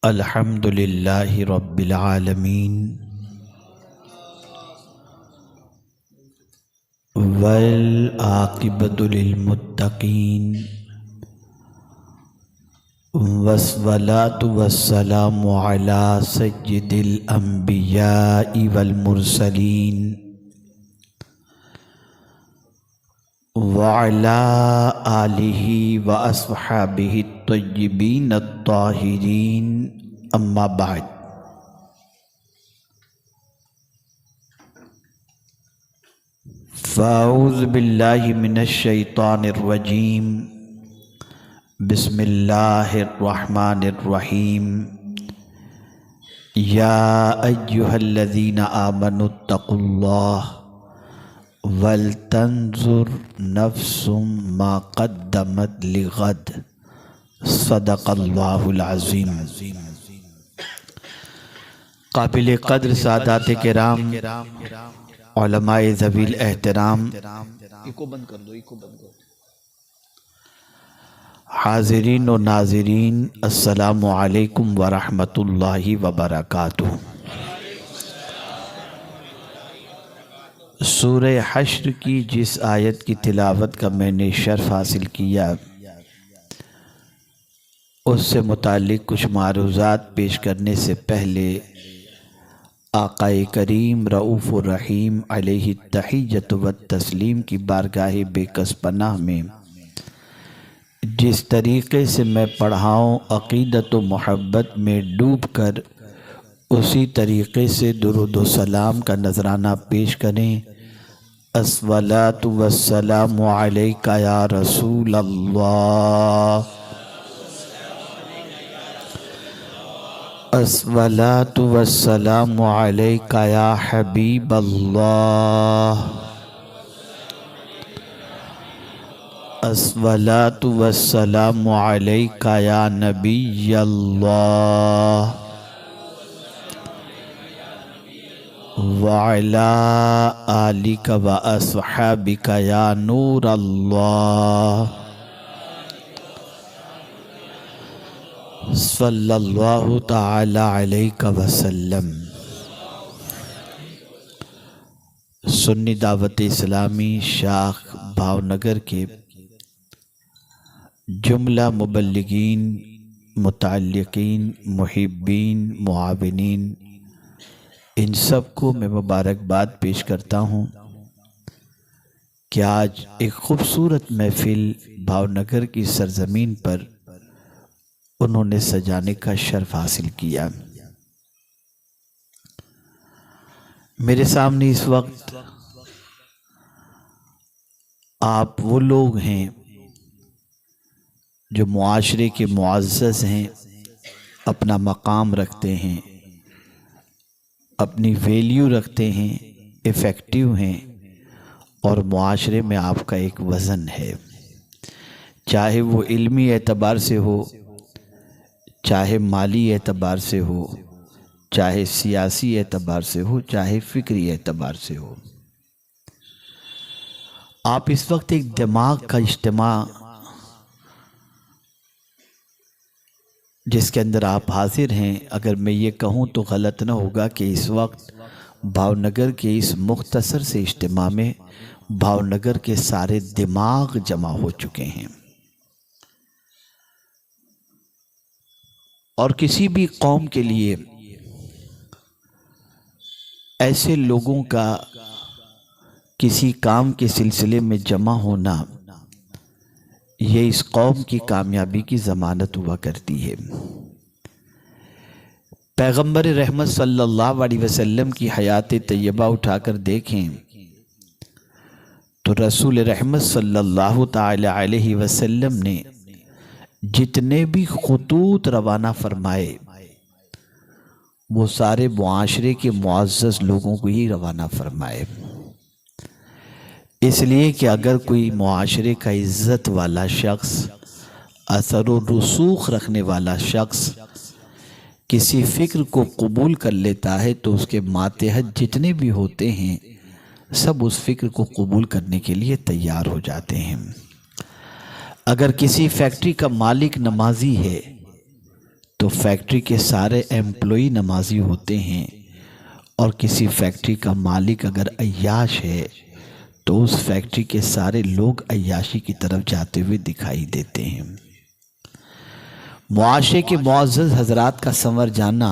अल्हम्दुलिल्लाहि रब्बिल आलमीन वल आक़िबतु लिल मुत्तक़ीन वस्सलातु वस्सलामु अला सय्यिदिल अंबियाइ वल मुरसलीन व अला आलिहि व अस्हाबिहि तय्यिबीन अत्ताहिरीन अम्मा बाद। फ़अऊज़ु बिल्लाहि मिनश शैतानिर रजीम। बिस्मिल्लाहिर रहमानिर रहीम। या अय्युहल्लज़ीना आमनुत्तक़ुल्लाह वल तंजुर नफ्सुम मा क़द्दमत लिग़द। सदक़ल्लाहुल अज़ीम। काबिल क़द्र सादात किराम, उलमाए ज़वील एहतराम, इको बंद कर दो, हाज़िरीन व नाज़िरीन, अस्सलामु अलैकुम व रहमतुल्लाहि व बरकातुहू। सूरह हश्र की जिस आयत की तिलावत का मैंने शर्फ हासिल किया, उससे मुताल्लिक़ कुछ मारूज़ात पेश करने से पहले आक़ाए करीम रऊफ़ुर रहीम अलैहि तहिय्यतु व तस्लीम की बारगाह बेकस पनाह में जिस तरीक़े से मैं पढ़ाऊँ, अक़ीदत व मोहब्बत में डूब कर उसी तरीक़े से दुरूद व सलाम का नज़राना पेश करें। अस्सलातु वस्सलामु अलैका या रसूल अल्लाह, अस्सलातु वस्सलामु अलैका या हबीब अल्लाह, अस्सलातु वस्सलामु अलैका या नबी अल्लाह व अला आलिका व अस्हाबिका या नूर अल्लाह। सल्लल्लाहु ताला अलैका वसल्लम। सुन्नी दावत इस्लामी शाख भावनगर के जुमला मुबल्लिगीन, मुतअल्लिकीन, मुहिब्बीन, मुआविनीन, इन सब को मैं मुबारकबाद पेश करता हूँ कि आज एक ख़ूबसूरत महफ़िल भावनगर की सरज़मीन पर उन्होंने सजाने का शर्फ हासिल किया। मेरे सामने इस वक्त आप वो लोग हैं जो मुआशरे के मुअज़्ज़ज़ हैं, अपना मकाम रखते हैं, अपनी वैल्यू रखते हैं, इफ़ेक्टिव हैं और मुआशरे में आपका एक वज़न है, चाहे वो इल्मी एतबार से हो, चाहे माली एतबार से हो, चाहे सियासी एतबार से हो, चाहे फ़िक्री एतबार से हो। आप इस वक्त एक दिमाग का इज्तिमा जिसके अंदर आप हाजिर हैं, अगर मैं ये कहूँ तो गलत न होगा कि इस वक्त भावनगर के इस मुख्तसर से इज्तिमा में भावनगर के सारे दिमाग जमा हो चुके हैं। और किसी भी कौम के लिए ऐसे लोगों का किसी काम के सिलसिले में जमा होना, ये इस कौम की कामयाबी की ज़मानत हुआ करती है। पैगंबर रहमत सल्लल्लाहु अलैहि वसल्लम की हयात तैयबा उठाकर देखें तो रसूल रहमत सल्लल्लाहु ताला अलैहि वसल्लम ने जितने भी खुतूत रवाना फरमाए वो सारे मुआशरे के मुअज़्ज़ज़ लोगों को ही रवाना फरमाए, इसलिए कि अगर कोई मुआशरे का इज़्ज़त वाला शख्स, असर व रसूख रखने वाला शख्स किसी फ़िक्र को कबूल कर लेता है तो उसके मातहत जितने भी होते हैं सब उस फ़िक्र को कबूल करने के लिए तैयार हो जाते हैं। अगर किसी फैक्ट्री का मालिक नमाजी है तो तो फैक्ट्री के सारे एम्प्लॉई नमाजी होते हैं और किसी फैक्ट्री का मालिक अगर अय्याश है तो उस फैक्ट्री के सारे लोग अय्याशी की तरफ जाते हुए दिखाई देते हैं। मुआशरे के मुअज़्ज़ज़ हजरात का संवर जाना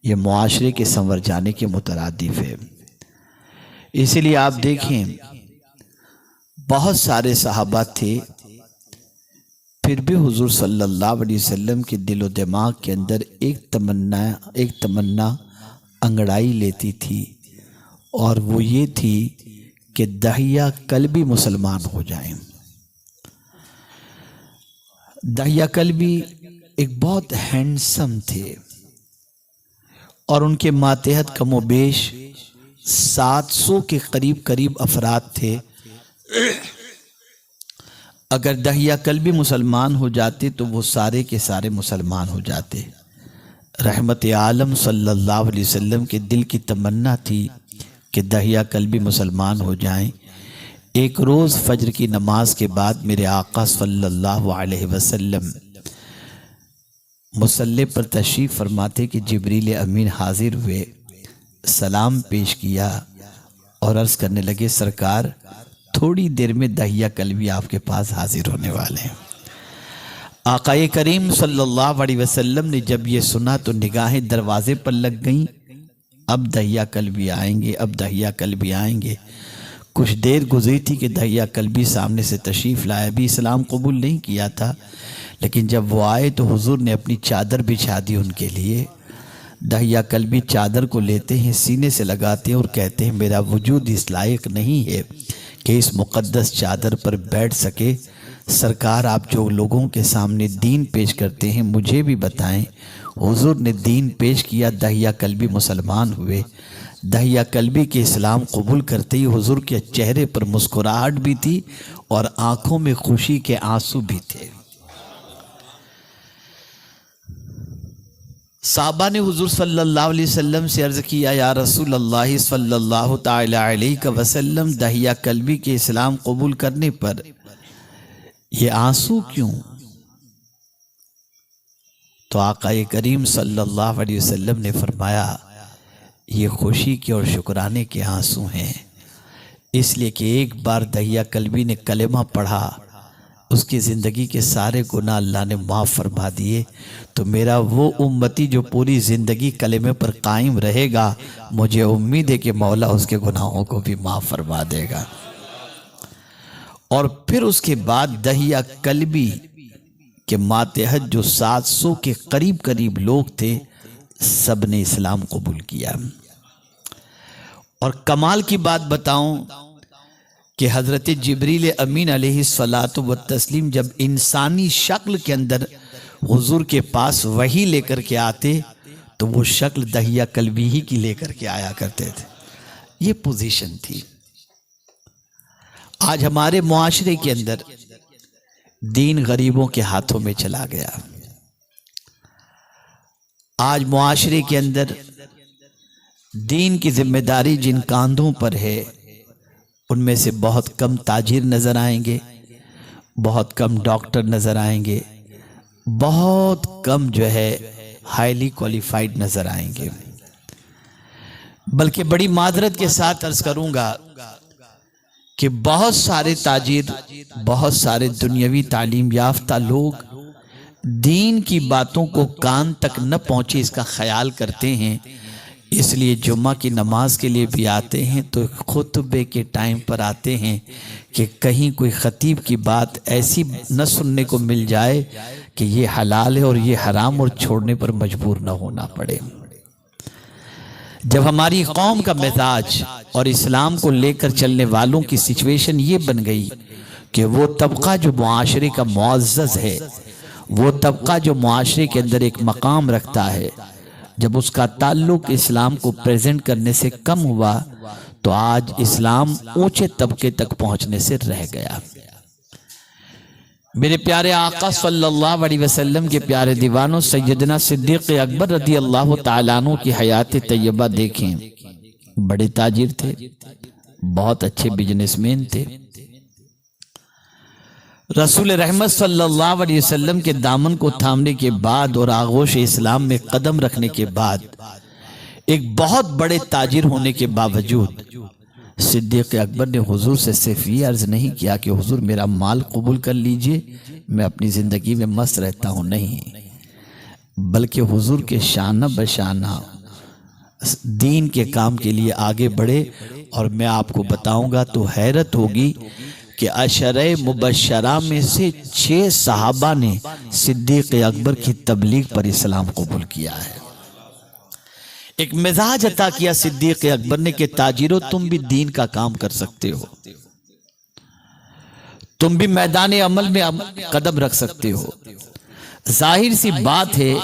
ये मुआशरे के संवर जाने के मुतरादिफ है। इसीलिए आप देखें बहुत सारे सहाबा थे, फिर भी हुजूर सल्लल्लाहु अलैहि वसल्लम के दिलो दिमाग के अंदर एक तमन्ना अंगड़ाई लेती थी, और वो ये थी कि दहिया कल्बी मुसलमान हो जाएं। दहिया कल्बी एक बहुत हैंडसम थे और उनके मातहत कमोबेश 700 के करीब अफराद थे। अगर दहिया कल्बी मुसलमान हो जाते तो वो सारे के सारे मुसलमान हो जाते। रहमत आलम सल्लल्लाहु अलैहि वसल्लम के दिल की तमन्ना थी कि दहिया कल्बी मुसलमान हो जाएं। एक रोज़ फजर की नमाज के बाद मेरे आका सल्लल्लाहु अलैहि वसल्लम मुसल्ले पर तशरीफ़ फरमाते कि जिब्रील अमीन हाजिर हुए, सलाम पेश किया और अर्ज़ करने लगे, सरकार थोड़ी देर में दहिया कल्बी आपके पास हाजिर होने वाले हैं। आकाए करीम सल्लल्लाहु अलैहि वसल्लम ने जब ये सुना तो निगाहें दरवाजे पर लग गईं, अब दहिया कल्बी आएंगे, अब दहिया कल्बी आएंगे। कुछ देर गुजरी थी कि दहिया कल्बी सामने से तशरीफ़ लाया, भी इस्लाम कबूल नहीं किया था, लेकिन जब वो आए तो हुजूर ने अपनी चादर बिछा दी उनके लिए। दहिया कल्बी चादर को लेते हैं, सीने से लगाते हैं और कहते हैं, मेरा वजूद इस लायक नहीं है कि इस मुक़द्दस चादर पर बैठ सके। सरकार आप जो लोगों के सामने दीन पेश करते हैं मुझे भी बताएं। हुजूर ने दीन पेश किया, दहिया कल्बी मुसलमान हुए। दहिया कल्बी के इस्लाम कबूल करते ही हुजूर के चेहरे पर मुस्कुराहट भी थी और आंखों में खुशी के आंसू भी थे। साहबा ने हुजूर सल्लल्लाहु अलैहि वसल्लम से अर्ज़ किया, या रसूल अल्लाह सल्लल्लाहु ताला अलैहि वसल्लम, दहिया कल्बी के इस्लाम कबूल करने पर ये आंसू क्यों? तो आकाए करीम सल्लल्लाहु अलैहि वसल्लम ने फरमाया, ये खुशी के और शुक्राने के आंसू हैं, इसलिए कि एक बार दहिया कल्बी ने कलेमा पढ़ा, उसकी ज़िंदगी के सारे गुनाह अल्लाह ने माफ़ फरमा दिए। तो मेरा वो उम्मती जो पूरी ज़िंदगी कलेमे पर कायम रहेगा, मुझे उम्मीद है कि मौला उसके गुनाहों को भी माफ़ फरमा देगा। और फिर उसके बाद दहिया कल्बी के मातहत जो 700 के करीब लोग थे, सब ने इस्लाम कबूल किया। और कमाल की बात बताऊं कि हज़रत जिब्रील अमीन अलैहिस्सलातु व तस्लीम जब इंसानी शक्ल के अंदर हुजूर के पास वही लेकर के आते तो वो शक्ल दहिया कल्बी ही की लेकर के आया करते थे। ये पोजीशन थी। आज हमारे मुआशरे के अंदर दीन गरीबों के हाथों में चला गया। आज मुआशरे के अंदर दीन की जिम्मेदारी जिन कांधों पर है, उनमें से बहुत कम ताजिर नज़र आएंगे, बहुत कम डॉक्टर नज़र आएंगे, बहुत कम जो है हाईली क्वालिफाइड नज़र आएंगे। बल्कि बड़ी मादरत के साथ अर्ज़ करूँगा कि बहुत सारे ताजिर, बहुत सारे दुनियावी तालीम याफ्ता लोग दीन की बातों को कान तक न पहुँचे इसका ख्याल करते हैं, इसलिए जुम्मा की नमाज के लिए भी आते हैं तो खुतबे के टाइम पर आते हैं कि कहीं कोई ख़तीब की बात ऐसी न सुनने को मिल जाए कि ये हलाल है और ये हराम और छोड़ने पर मजबूर न होना पड़े। जब हमारी कौम का मिजाज और इस्लाम को लेकर चलने वालों की सिचुएशन ये बन गई कि वो तबका जो मुआशरे का मुअज़्ज़ज़ है, वो तबका जो मुआशरे के अंदर एक मकाम रखता है, जब उसका ताल्लुक इस्लाम को प्रेजेंट करने से कम हुआ तो आज इस्लाम ऊंचे तबके तक पहुंचने से रह गया। मेरे प्यारे आका सल्लल्लाहु अलैहि वसल्लम के प्यारे दीवानों, सैयदना सिद्दीक़ अकबर रज़ी अल्लाह तआला अन्हु की हयात तैयबा देखें। बड़े ताजिर थे, बहुत अच्छे बिजनेसमैन थे। रसूल रहमत सल्लल्लाहु अलैहि वसल्लम के दामन को थामने के बाद और आगोश इस्लाम में कदम रखने के बाद, एक बहुत बड़े ताजिर होने के बावजूद सिद्दीक़ अकबर ने हुजूर से सिर्फ ये अर्ज़ नहीं किया कि हुजूर मेरा माल कबूल कर लीजिए, मैं अपनी ज़िंदगी में मस्त रहता हूँ, नहीं, बल्कि हुजूर के शाना बशाना दीन के काम के लिए आगे बढ़े। और मैं आपको बताऊंगा तो हैरत होगी कि अशरे मुबशरा में से 6 सहाबा ने सिद्दीक़ अकबर की तबलीग पर इस्लाम कबूल किया है। एक मिजाज अता किया सिद्दीक़ अकबर ने कि ताजिरों तुम भी दीन का काम कर सकते हो, तुम भी मैदान अमल में कदम रख सकते हो। जाहिर सी बात है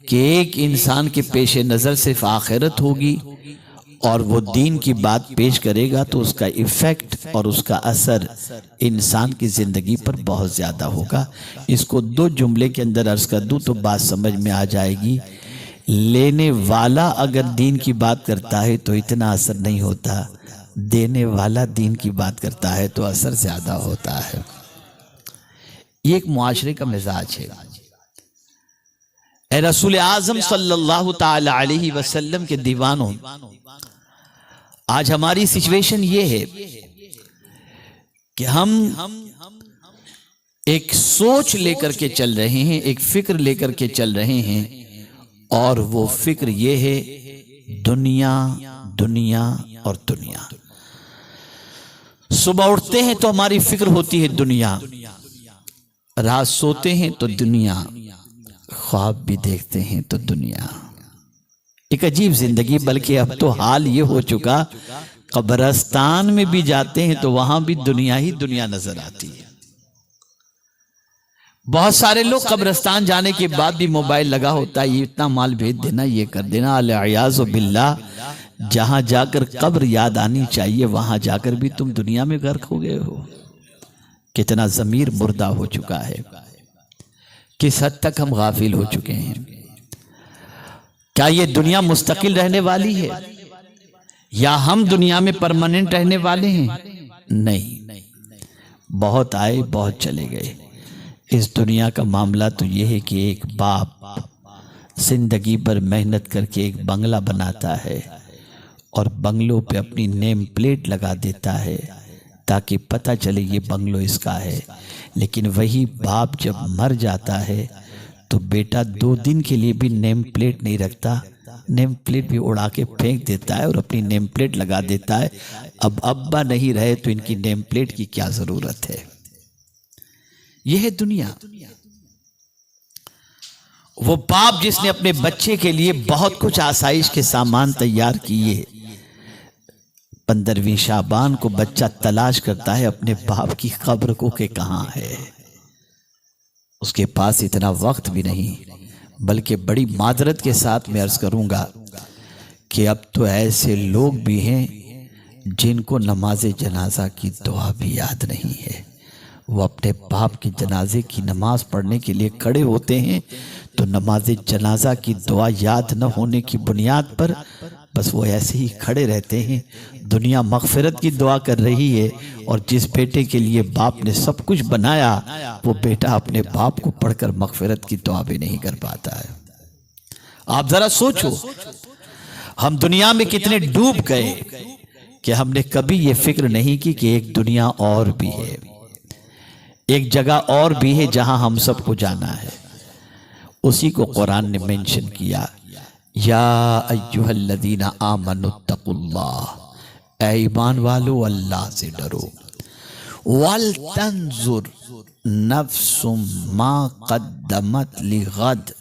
कि एक इंसान के पेश नज़र सिर्फ आखिरत होगी और वो दीन की बात पेश करेगा तो उसका इफ़ेक्ट और उसका असर इंसान की ज़िंदगी पर बहुत ज़्यादा होगा। इसको 2 जुमले के अंदर अर्ज़ कर दूँ तो बात समझ में आ जाएगी। लेने वाला अगर दीन की बात करता है तो इतना असर नहीं होता, देने वाला दीन की बात करता है तो असर ज़्यादा होता है। ये एक मुआशरे का मिजाज है। ए रसूल आज़म सल्लल्लाहु ताला अलैहि वसल्लम के दीवानों, आज हमारी सिचुएशन ये है कि हम एक सोच लेकर के चल रहे हैं, एक फिक्र लेकर के चल रहे हैं, और वो फिक्र ये है दुनिया, दुनिया और दुनिया। सुबह उठते हैं तो हमारी फिक्र होती है दुनिया, रात सोते हैं तो दुनिया, ख्वाब भी देखते हैं तो दुनिया। एक अजीब जिंदगी। बल्कि अब तो हाल ये हो चुका, कब्रिस्तान में भी जाते हैं तो वहां भी दुनिया ही दुनिया नजर आती है। बहुत सारे लोग कब्रिस्तान जाने के बाद भी मोबाइल लगा होता है, ये इतना माल भेज देना, ये कर देना, अलियाज़ु बिल्लाह। जहां जाकर कब्र याद आनी चाहिए वहां जाकर भी तुम दुनिया में गर्क हो गए हो। कितना ज़मीर मुर्दा हो चुका है, किस हद तक हम गाफिल हो चुके हैं। क्या ये दुनिया मुस्तकिल रहने वाली है या हम दुनिया में परमानेंट रहने वाले हैं? नहीं, बहुत आए बहुत चले गए। इस दुनिया का मामला तो यह है कि एक बाप जिंदगी भर मेहनत करके एक बंगला बनाता है और बंगलों पे अपनी नेम प्लेट लगा देता है ताकि पता चले ये बंगलो इसका है। लेकिन वही बाप जब मर जाता है तो बेटा 2 दिन के लिए भी नेम प्लेट नहीं रखता, नेम प्लेट भी उड़ा के फेंक देता है और अपनी नेम प्लेट लगा देता है। अब अब्बा नहीं रहे तो इनकी नेम प्लेट की क्या जरूरत है। यह है दुनिया। वो बाप जिसने अपने बच्चे के लिए बहुत कुछ आसाइश के सामान तैयार किए, 15वीं शाबान को बच्चा तलाश करता है अपने बाप की कब्र को कि कहां है। उसके पास इतना वक्त भी नहीं। बल्कि बड़ी माजरत के साथ मैं अर्ज करूंगा कि अब तो ऐसे लोग भी हैं जिनको नमाज जनाजा की दुआ भी याद नहीं है। वो अपने बाप के जनाजे की नमाज पढ़ने के लिए खड़े होते हैं तो नमाज जनाजा की दुआ याद न होने की बुनियाद पर बस वो ऐसे ही खड़े रहते हैं। दुनिया मगफिरत की दुआ कर रही है और जिस बेटे के लिए बाप ने सब कुछ बनाया वो बेटा अपने बाप को पढ़कर मगफिरत की दुआ भी नहीं कर पाता है। आप जरा सोचो, हम दुनिया में कितने डूब गए कि हमने कभी ये फिक्र नहीं की कि एक दुनिया और भी है, एक जगह और भी है जहां हम सबको जाना है। उसी को कुरान ने मेंशन किया, या अय्युहल्लज़ीना आमनुत्तकुल्लाह, ऐ ईमान वालो अल्लाह से डरो। वल तंजुर नफ्सुम मा क़द्दमत लिगद,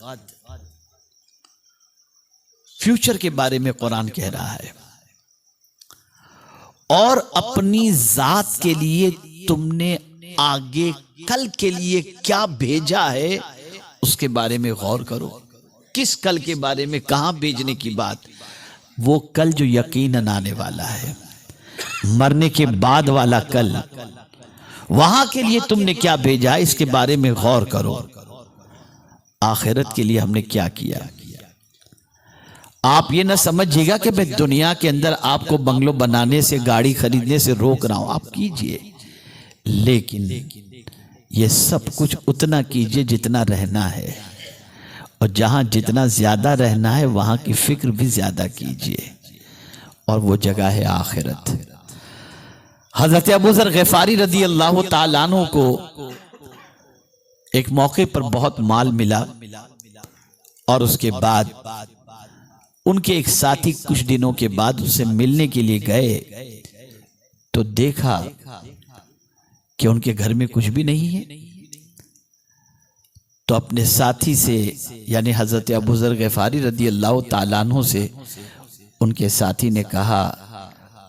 फ्यूचर के बारे में कुरान कह रहा है। और अपनी जात के लिए तुमने आगे कल के लिए क्या भेजा है उसके बारे में गौर करो। किस कल के बारे में, कहां भेजने की बात? वो कल जो यकीनन आने वाला है, मरने के बाद वाला कल, वहां के लिए तुमने क्या भेजा है इसके बारे में गौर करो। आखिरत के लिए हमने क्या किया। आप ये ना समझिएगा कि मैं दुनिया के अंदर आपको बंगलो बनाने से, गाड़ी खरीदने से रोक रहा हूं, आप कीजिए, लेकिन ये सब कुछ उतना कीजिए जितना रहना है, और जहां जितना ज्यादा रहना है वहां की फिक्र भी ज्यादा कीजिए, और वो जगह है आखिरत। हजरत अबू ज़र ग़िफ़ारी रज़ी अल्लाह ताला अन्हु को एक मौके पर बहुत माल मिला, और उसके बाद उनके एक साथी कुछ दिनों के बाद उससे मिलने के लिए गए तो देखा कि उनके घर में कुछ भी नहीं है। तो अपने साथी से यानी हजरत अबू ज़र ग़िफ़ारी रज़ी अल्लाह ताला अन्हु से उनके साथी ने कहा,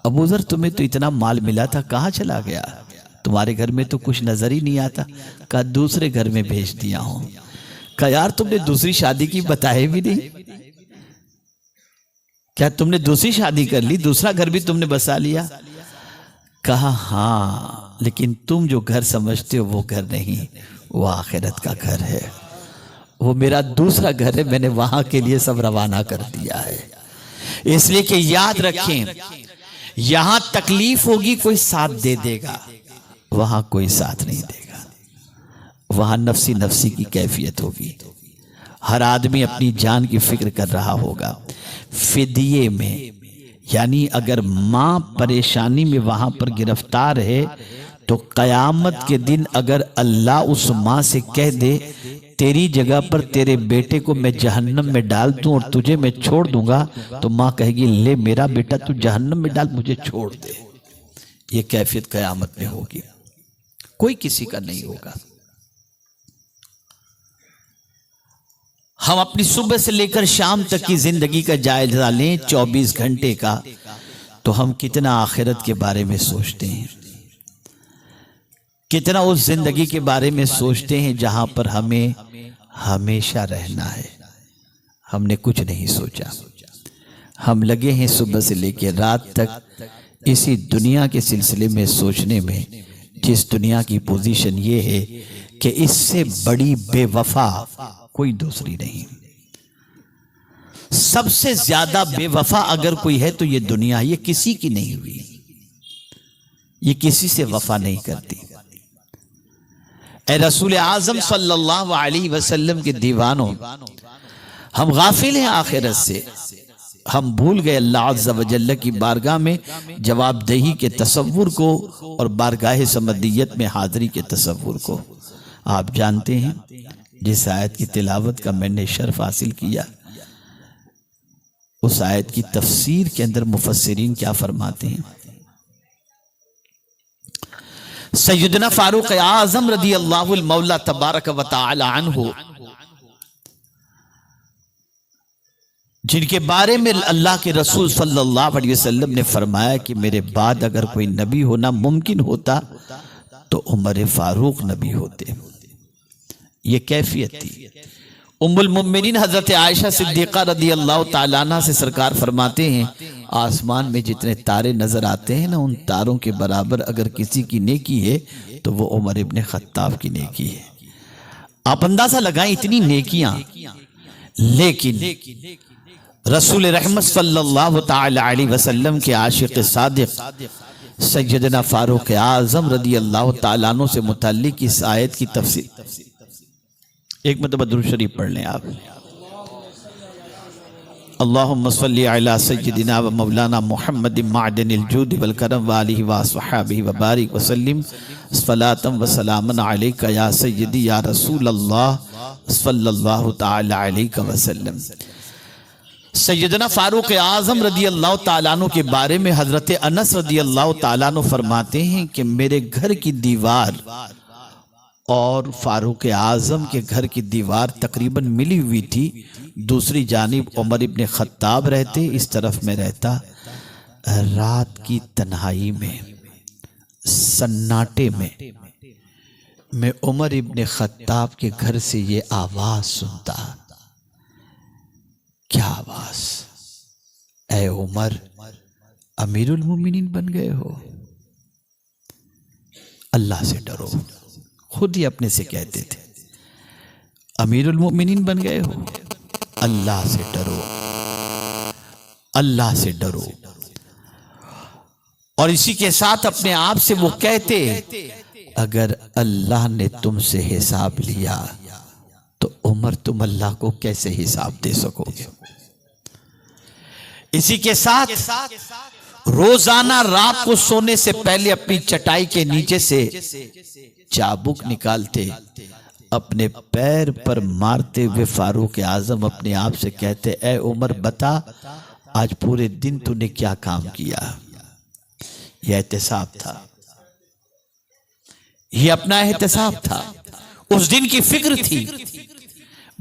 अबू ज़र तुम्हें तो इतना माल मिला था, कहाँ चला गया? तुम्हारे घर में तो कुछ नजर ही नहीं आता। कहा दूसरे घर में भेज दिया हूं। कहा यार तुमने दूसरी शादी की बताए भी नहीं, क्या तुमने दूसरी शादी कर ली, दूसरा घर भी तुमने बसा लिया? कहा हाँ, लेकिन तुम जो घर समझते हो वो घर नहीं, वो आखिरत का घर है, वो मेरा दूसरा घर है, मैंने वहां के लिए सब रवाना कर दिया है। इसलिए कि याद रखें, यहां तकलीफ होगी कोई साथ दे देगा, वहां कोई साथ नहीं देगा। वहां नफसी नफसी की कैफियत होगी, हर आदमी अपनी जान की फिक्र कर रहा होगा। फिदिये में यानी अगर मां परेशानी में वहां पर गिरफ्तार है तो कयामत के दिन अगर अल्लाह उस मां से कह दे तेरी जगह पर तेरे बेटे को मैं जहन्नम में डाल दूं और तुझे मैं छोड़ दूंगा, तो मां कहेगी ले मेरा बेटा तू जहन्नम में डाल, मुझे छोड़ दे। ये कैफियत कयामत में होगी, कोई किसी का नहीं होगा। हम अपनी सुबह से लेकर शाम तक की जिंदगी का जायजा लें 24 घंटे का, तो हम कितना आखिरत के बारे में सोचते हैं, कितना उस जिंदगी के बारे में सोचते हैं जहां पर हमें हमेशा रहना है। हमने कुछ नहीं सोचा, हम लगे हैं सुबह से लेकर रात तक इसी दुनिया के सिलसिले में सोचने में, जिस दुनिया की पोजीशन ये है कि इससे बड़ी बेवफा कोई दूसरी नहीं। सबसे ज्यादा बेवफा अगर कोई है तो ये दुनिया, ये किसी की नहीं हुई, ये किसी से वफा नहीं करती। ए रसूल आजम सल्लल्लाहु अलैहि वसल्लम के दीवानों, हम गाफिल हैं आखिरत से, हम भूल गए अल्लाह अज़्ज़ा व जल्ल की बारगाह में जवाबदेही के तसव्वुर को और बारगाह समदियत में हाजिरी के तसव्वुर को। आप जानते हैं जिस आयत की तिलावत का मैंने शर्फ हासिल किया, उस आयत की तफसीर के अंदर मुफस्सिरीन क्या फरमाते हैं। सैयदना फारूक आज़म रज़ी अल्लाहुल मौला तबारक व तआला अन्हु, जिनके बारे में अल्लाह के रसूल सल्लल्लाहु अलैहि वसल्लम ने फरमाया कि मेरे बाद अगर कोई नबी होना मुमकिन होता तो उमर फारूक नबी होते। ये कैफियत थी। उम्मुल मोमिनीन हजरत आयशा सिद्दीक़ा रज़ी अल्लाह ताला अन्हा से सरकार फरमाते हैं, आसमान में जितने तारे नजर आते हैं ना, उन तारों के बराबर अगर किसी की नेकी है तो वो उमर इब्ने खत्ताब की नेकी है। आप अंदाजा लगाएं इतनी नेकियां, लेकिन रसूल रहमत सल्लल्लाहु ताला अलैहि वसल्लम के आशिक सादिक सैयदना फारूक आज़म रज़ी अल्लाह ताला अन्हु से मुताल्लिक इस आयत की तफसीर, एक मतलब दुरूद शरीफ पढ़ लें आप। अल्लाहुम्मा सल्ली अला सय्यिदिना व मौलाना मुहम्मदिन माअदनिल जूद वल करम व आलिहि व अस्हाबिहि व बारिक व सल्लिम सलातन व सलामन अलैका या सय्यिदी या रसूल अल्लाह सल्लल्लाहु तआला अलैहि वसल्लम। सैयदना फारूक आज़म रज़ी अल्लाह ताला अन्हु के बारे में हजरत अनस रज़ी अल्लाह ताला अन्हु फरमाते हैं कि मेरे घर की दीवार और फारूक आज़म के घर की दीवार तकरीबन मिली हुई थी। दूसरी जानिब उमर इब्ने खत्ताब रहते, इस तरफ में रहता। रात की तन्हाई में, सन्नाटे में मैं उमर इब्ने खत्ताब के घर से ये आवाज सुनता। क्या आवाज? ऐ उमर, अमीरुल मोमिनीन बन गए हो, अल्लाह से डरो। खुद ही अपने से कहते थे, अमीरुल मोमिनीन बन गए हो, अल्लाह से डरो, अल्लाह से डरो। और इसी के साथ अपने आप से वो कहते अगर अल्लाह ने तुमसे हिसाब लिया तो उमर तुम अल्लाह को कैसे हिसाब दे सकोगे। इसी के साथ रोजाना रात को सोने से पहले अपनी चटाई के नीचे से चाबुक निकालते, अपने पैर पर मारते हुए फारूक आजम अपने आप से कहते, ऐ उमर बता आज पूरे दिन तूने क्या काम किया। यह एहतिसाब था, यह अपना एहतिसाब था, उस दिन की फिक्र थी।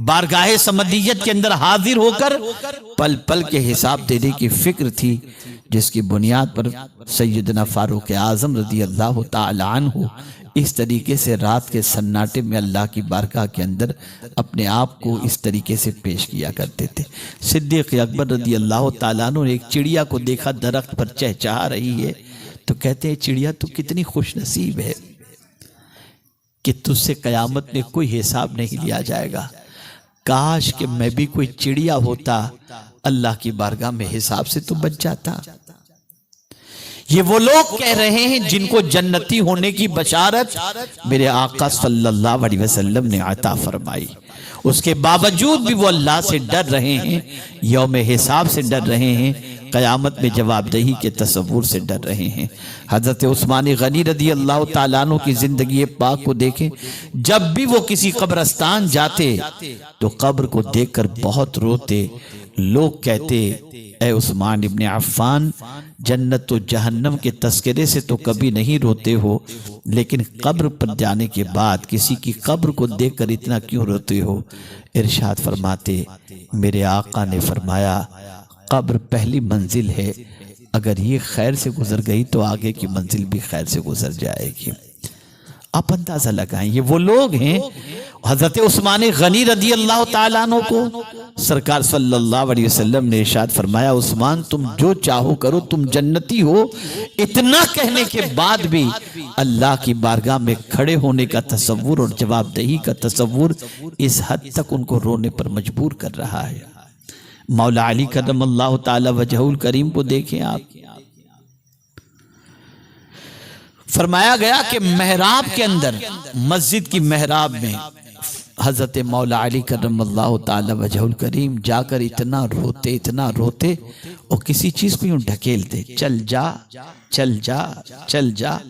बारगाहे समदियत के अंदर हाजिर होकर पल पल के हिसाब देने की फिक्र थी, जिसकी बुनियाद पर सैयदना फारूक आजम रज़ी अल्लाह ताला अन्हु इस तरीके से रात के सन्नाटे में अल्लाह की बारगाह के अंदर अपने आप को इस तरीके से पेश किया करते थे। सिद्दीक़ अकबर रज़ी अल्लाह ताला अन्हु ने एक चिड़िया को देखा दरख्त पर चहचहा रही है, तो कहते हैं चिड़िया तू कितनी खुश नसीब है कि तुझसे कयामत में कोई हिसाब नहीं लिया जाएगा। काश कि मैं भी कोई चिड़िया होता, अल्लाह की बारगाह में हिसाब से तो बच जाता। ये वो लोग कह रहे हैं जिनको जन्नती होने की बशारत मेरे आका सल्लल्लाहु अलैहि वसल्लम ने अता फरमाई। उसके बावजूद भी वो अल्लाह से डर रहे हैं, यौम हिसाब से डर रहे हैं, क़यामत में जवाबदेही के तस्वुर से डर रहे हैं। हज़रत उस्मान गनी रज़ी अल्लाह ताला अन्हु की ज़िंदगी पाक को देखें, जब भी वो किसी कब्रस्तान जाते तो कब्र को देखकर बहुत रोते। लोग कहते, ऐ उस्मान इब्ने अफ़्फ़ान जन्नत व जहन्नम के तस्करे से तो कभी नहीं रोते हो, लेकिन कब्र पर जाने के बाद किसी की कब्र को देखकर इतना क्यों रोते हो। इरशाद फरमाते, मेरे आका ने फरमाया कब्र पहली मंजिल है, अगर ये खैर से गुजर गई तो आगे की मंजिल भी खैर से गुजर जाएगी। आप अंदाजा लगाएं, ये वो लोग हैं। हजरत उस्मान गनी रज़ी अल्लाह ताला अन्हु को सरकार सल्लल्लाहु अलैहि वसल्लम ने इरशाद फरमाया, उस्मान तुम जो चाहो करो, तुम जन्नती हो। इतना कहने के बाद भी अल्लाह की बारगाह में खड़े होने का तसव्वुर और जवाबदेही का तसव्वुर इस हद तक उनको रोने पर मजबूर कर रहा है। मौला अली करमल्लाहु ताला वजहुल करीम को देखें आप, फरमाया गया कि मेहराब के अंदर, मस्जिद की मेहराब में हजरत मौला अली करमल्लाहु ताला वजहुल करीम जाकर इतना रोते और किसी चीज को यूं ढकेलते, चल जा चल जा चल जा,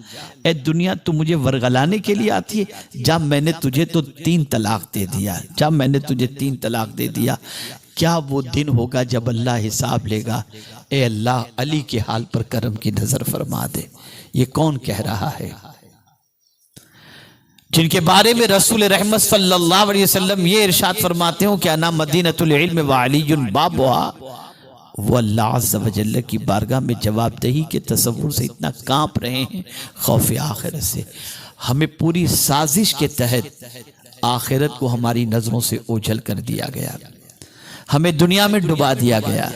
ए दुनिया तू मुझे वरगलाने के लिए आती है, जब मैंने तुझे तो 3 तलाक दे दिया, जब मैंने तुझे 3 तलाक दे दिया। क्या वो दिन होगा जब अल्लाह हिसाब लेगा। ए अल्लाह अली के हाल पर करम की नजर फरमा दे। ये कौन कह रहा है? जिनके बारे में रसूल रहमत सल्लल्लाहु अलैहि वसल्लम ये इरशाद फरमाते हो कि अना मदीनतुल इल्म व अलीयुन बाबुहा, वो अल्लाह अज़्ज़ व जल्ल की बारगाह में जवाबदेही के तसव्वुर से इतना कांप रहे हैं, खौफ आखिरत से। हमें पूरी साजिश के तहत आखिरत को हमारी नजरों से ओझल कर दिया गया, हमें दुनिया में डुबा दिया गया,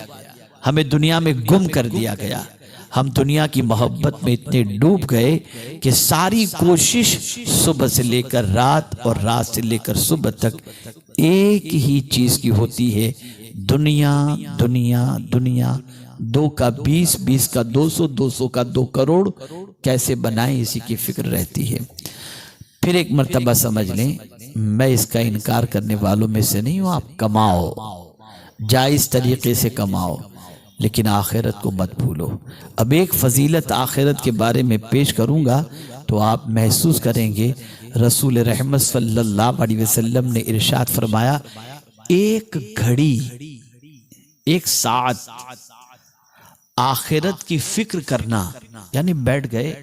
हमें दुनिया में गुम कर दिया गया। हम दुनिया की मोहब्बत में इतने डूब गए कि सारी कोशिश सुबह से लेकर रात और रात से लेकर सुबह तक एक ही चीज की होती है, दुनिया दुनिया दुनिया। 2 का 20, 20 का 200, 200 का 2 करोड़ कैसे बनाएं, इसी की फिक्र रहती है। फिर एक मर्तबा समझ लें, मैं इसका इनकार करने वालों में से नहीं हूं। आप कमाओ, जायज तरीके से कमाओ, लेकिन आखिरत को मत भूलो। अब एक फजीलत आखिरत के बारे में पेश करूंगा तो आप महसूस करेंगे, रसूल रहमत सल्लल्लाहु अलैहि वसल्लम ने इरशाद फरमाया, एक घड़ी, एक साथ आखिरत की फिक्र करना, यानी बैठ गए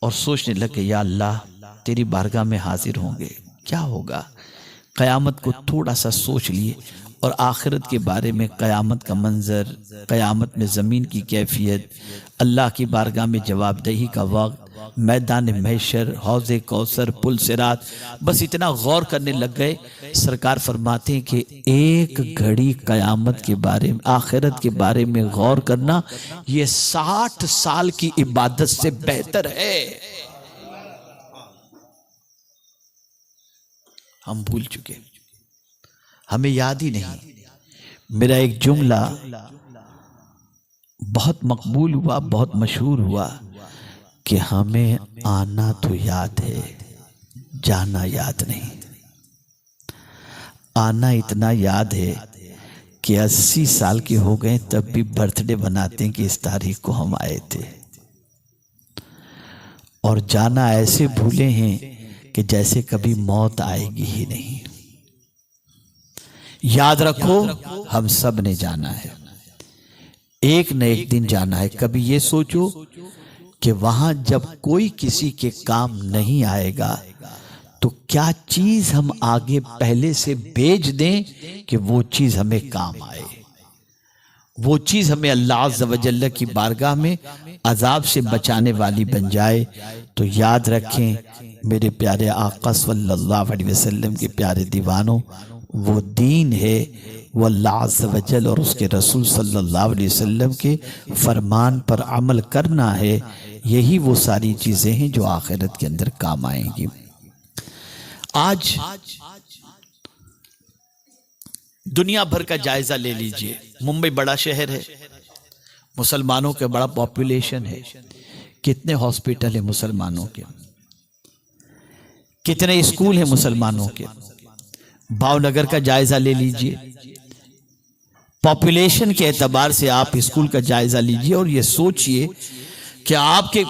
और सोचने लगे, या अल्लाह तेरी बारगाह में हाजिर होंगे, क्या होगा। क़यामत को थोड़ा सा सोच लिए और आखिरत के बारे में, क़यामत का मंजर, क़यामत में ज़मीन की कैफियत, अल्लाह की बारगाह में जवाबदेही का वक्त, मैदान महशर, हौज़े कौसर, पुल सिरात, बस इतना गौर करने लग गए। सरकार फरमाते हैं कि एक घड़ी क़यामत के बारे में, आखिरत के बारे में गौर करना, ये 60 साल की इबादत से बेहतर है। हम भूल चुके, हमें याद ही नहीं। मेरा एक जुमला बहुत मकबूल हुआ, बहुत मशहूर हुआ कि हमें आना तो याद है, जाना याद नहीं। आना इतना याद है कि 80 साल के हो गए तब भी बर्थडे बनाते हैं कि इस तारीख को हम आए थे। और जाना ऐसे भूले हैं कि जैसे कभी मौत आएगी ही नहीं। याद रखो, हम सब ने जाना है, एक न एक दिन जाना है। कभी ये सोचो कि वहां जब कोई किसी के काम नहीं आएगा तो क्या चीज हम आगे पहले से भेज दें कि वो चीज हमें काम आए, वो चीज हमें अल्लाह अज़्ज़ व जल्ल की बारगाह में अजाब से बचाने वाली बन जाए। तो याद रखें मेरे प्यारे आका सल्लल्लाहु अलैहि वसल्लम के प्यारे दीवानों, वो दीन है, वो अल्लाह अज़्ज़ व जल्ल और उसके रसूल सल्लल्लाहु अलैहि वसल्लम के फरमान पर अमल करना है। यही वो सारी चीजें हैं जो आखिरत के अंदर काम आएंगी। आज दुनिया भर का जायजा ले लीजिए। मुंबई बड़ा शहर है, मुसलमानों का बड़ा पॉपुलेशन है। कितने हॉस्पिटल है मुसलमानों के, कितने स्कूल है मुसलमानों के। भावनगर का जायजा ले लीजिए, पॉपुलेशन के एतबार से आप स्कूल का जायजा लीजिए और ये सोचिए कि आपके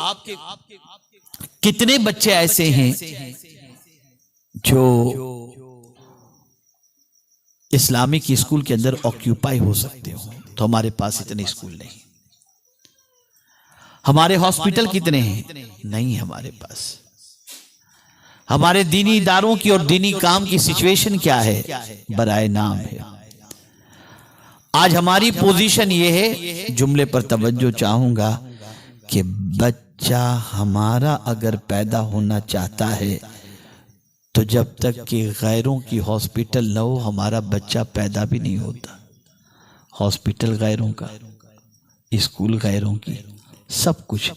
कितने बच्चे ऐसे हैं जो इस्लामिक स्कूल के अंदर ऑक्यूपाई हो सकते हो। तो हमारे पास इतने स्कूल नहीं। हमारे हॉस्पिटल कितने हैं? नहीं हमारे पास। हमारे दीनी इदारों की और दीनी काम की सिचुएशन क्या है? बराए नाम है। आज हमारी पोजीशन ये है, जुमले पर तवज्जो चाहूंगा, कि बच्चा हमारा अगर पैदा होना चाहता है तो जब तक कि गैरों की हॉस्पिटल न हो हमारा बच्चा पैदा भी नहीं होता। हॉस्पिटल गैरों का, स्कूल गैरों की, सब कुछ।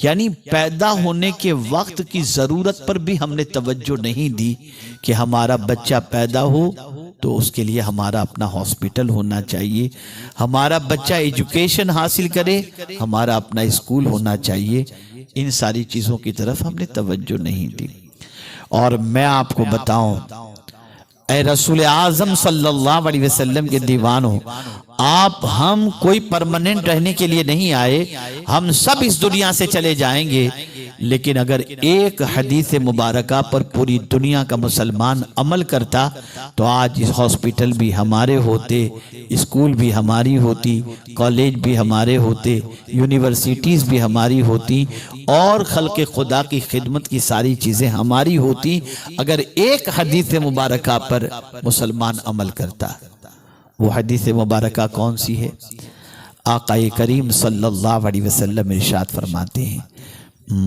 यानी पैदा होने के वक्त की जरूरत पर भी हमने तवज्जो नहीं दी कि हमारा बच्चा पैदा हो तो उसके लिए हमारा अपना हॉस्पिटल होना चाहिए, हमारा बच्चा एजुकेशन हासिल करे, हमारा अपना स्कूल होना चाहिए। इन सारी चीजों की तरफ हमने तवज्जो नहीं दी। और मैं आपको बताऊं, ऐ रसूल आजम सल्लल्लाहु अलैहि वसल्लम के दीवानों, आप हम कोई परमानेंट रहने के लिए नहीं आए, हम सब इस दुनिया से चले जाएंगे। लेकिन अगर एक हदीस मुबारका पर पूरी दुनिया का मुसलमान अमल करता तो आज इस हॉस्पिटल भी हमारे होते, स्कूल भी हमारी होती, कॉलेज भी हमारे होते, यूनिवर्सिटीज़ भी हमारी होती और खल्क़े खुदा की खिदमत की सारी चीज़ें हमारी होती। अगर एक हदीस मुबारका पर मुसलमान अमल करता। वो हदीस मुबारका कौन सी है? आक़ाए करीम सल्लल्लाहु अलैहि वसल्लम इरशाद फरमाते हैं,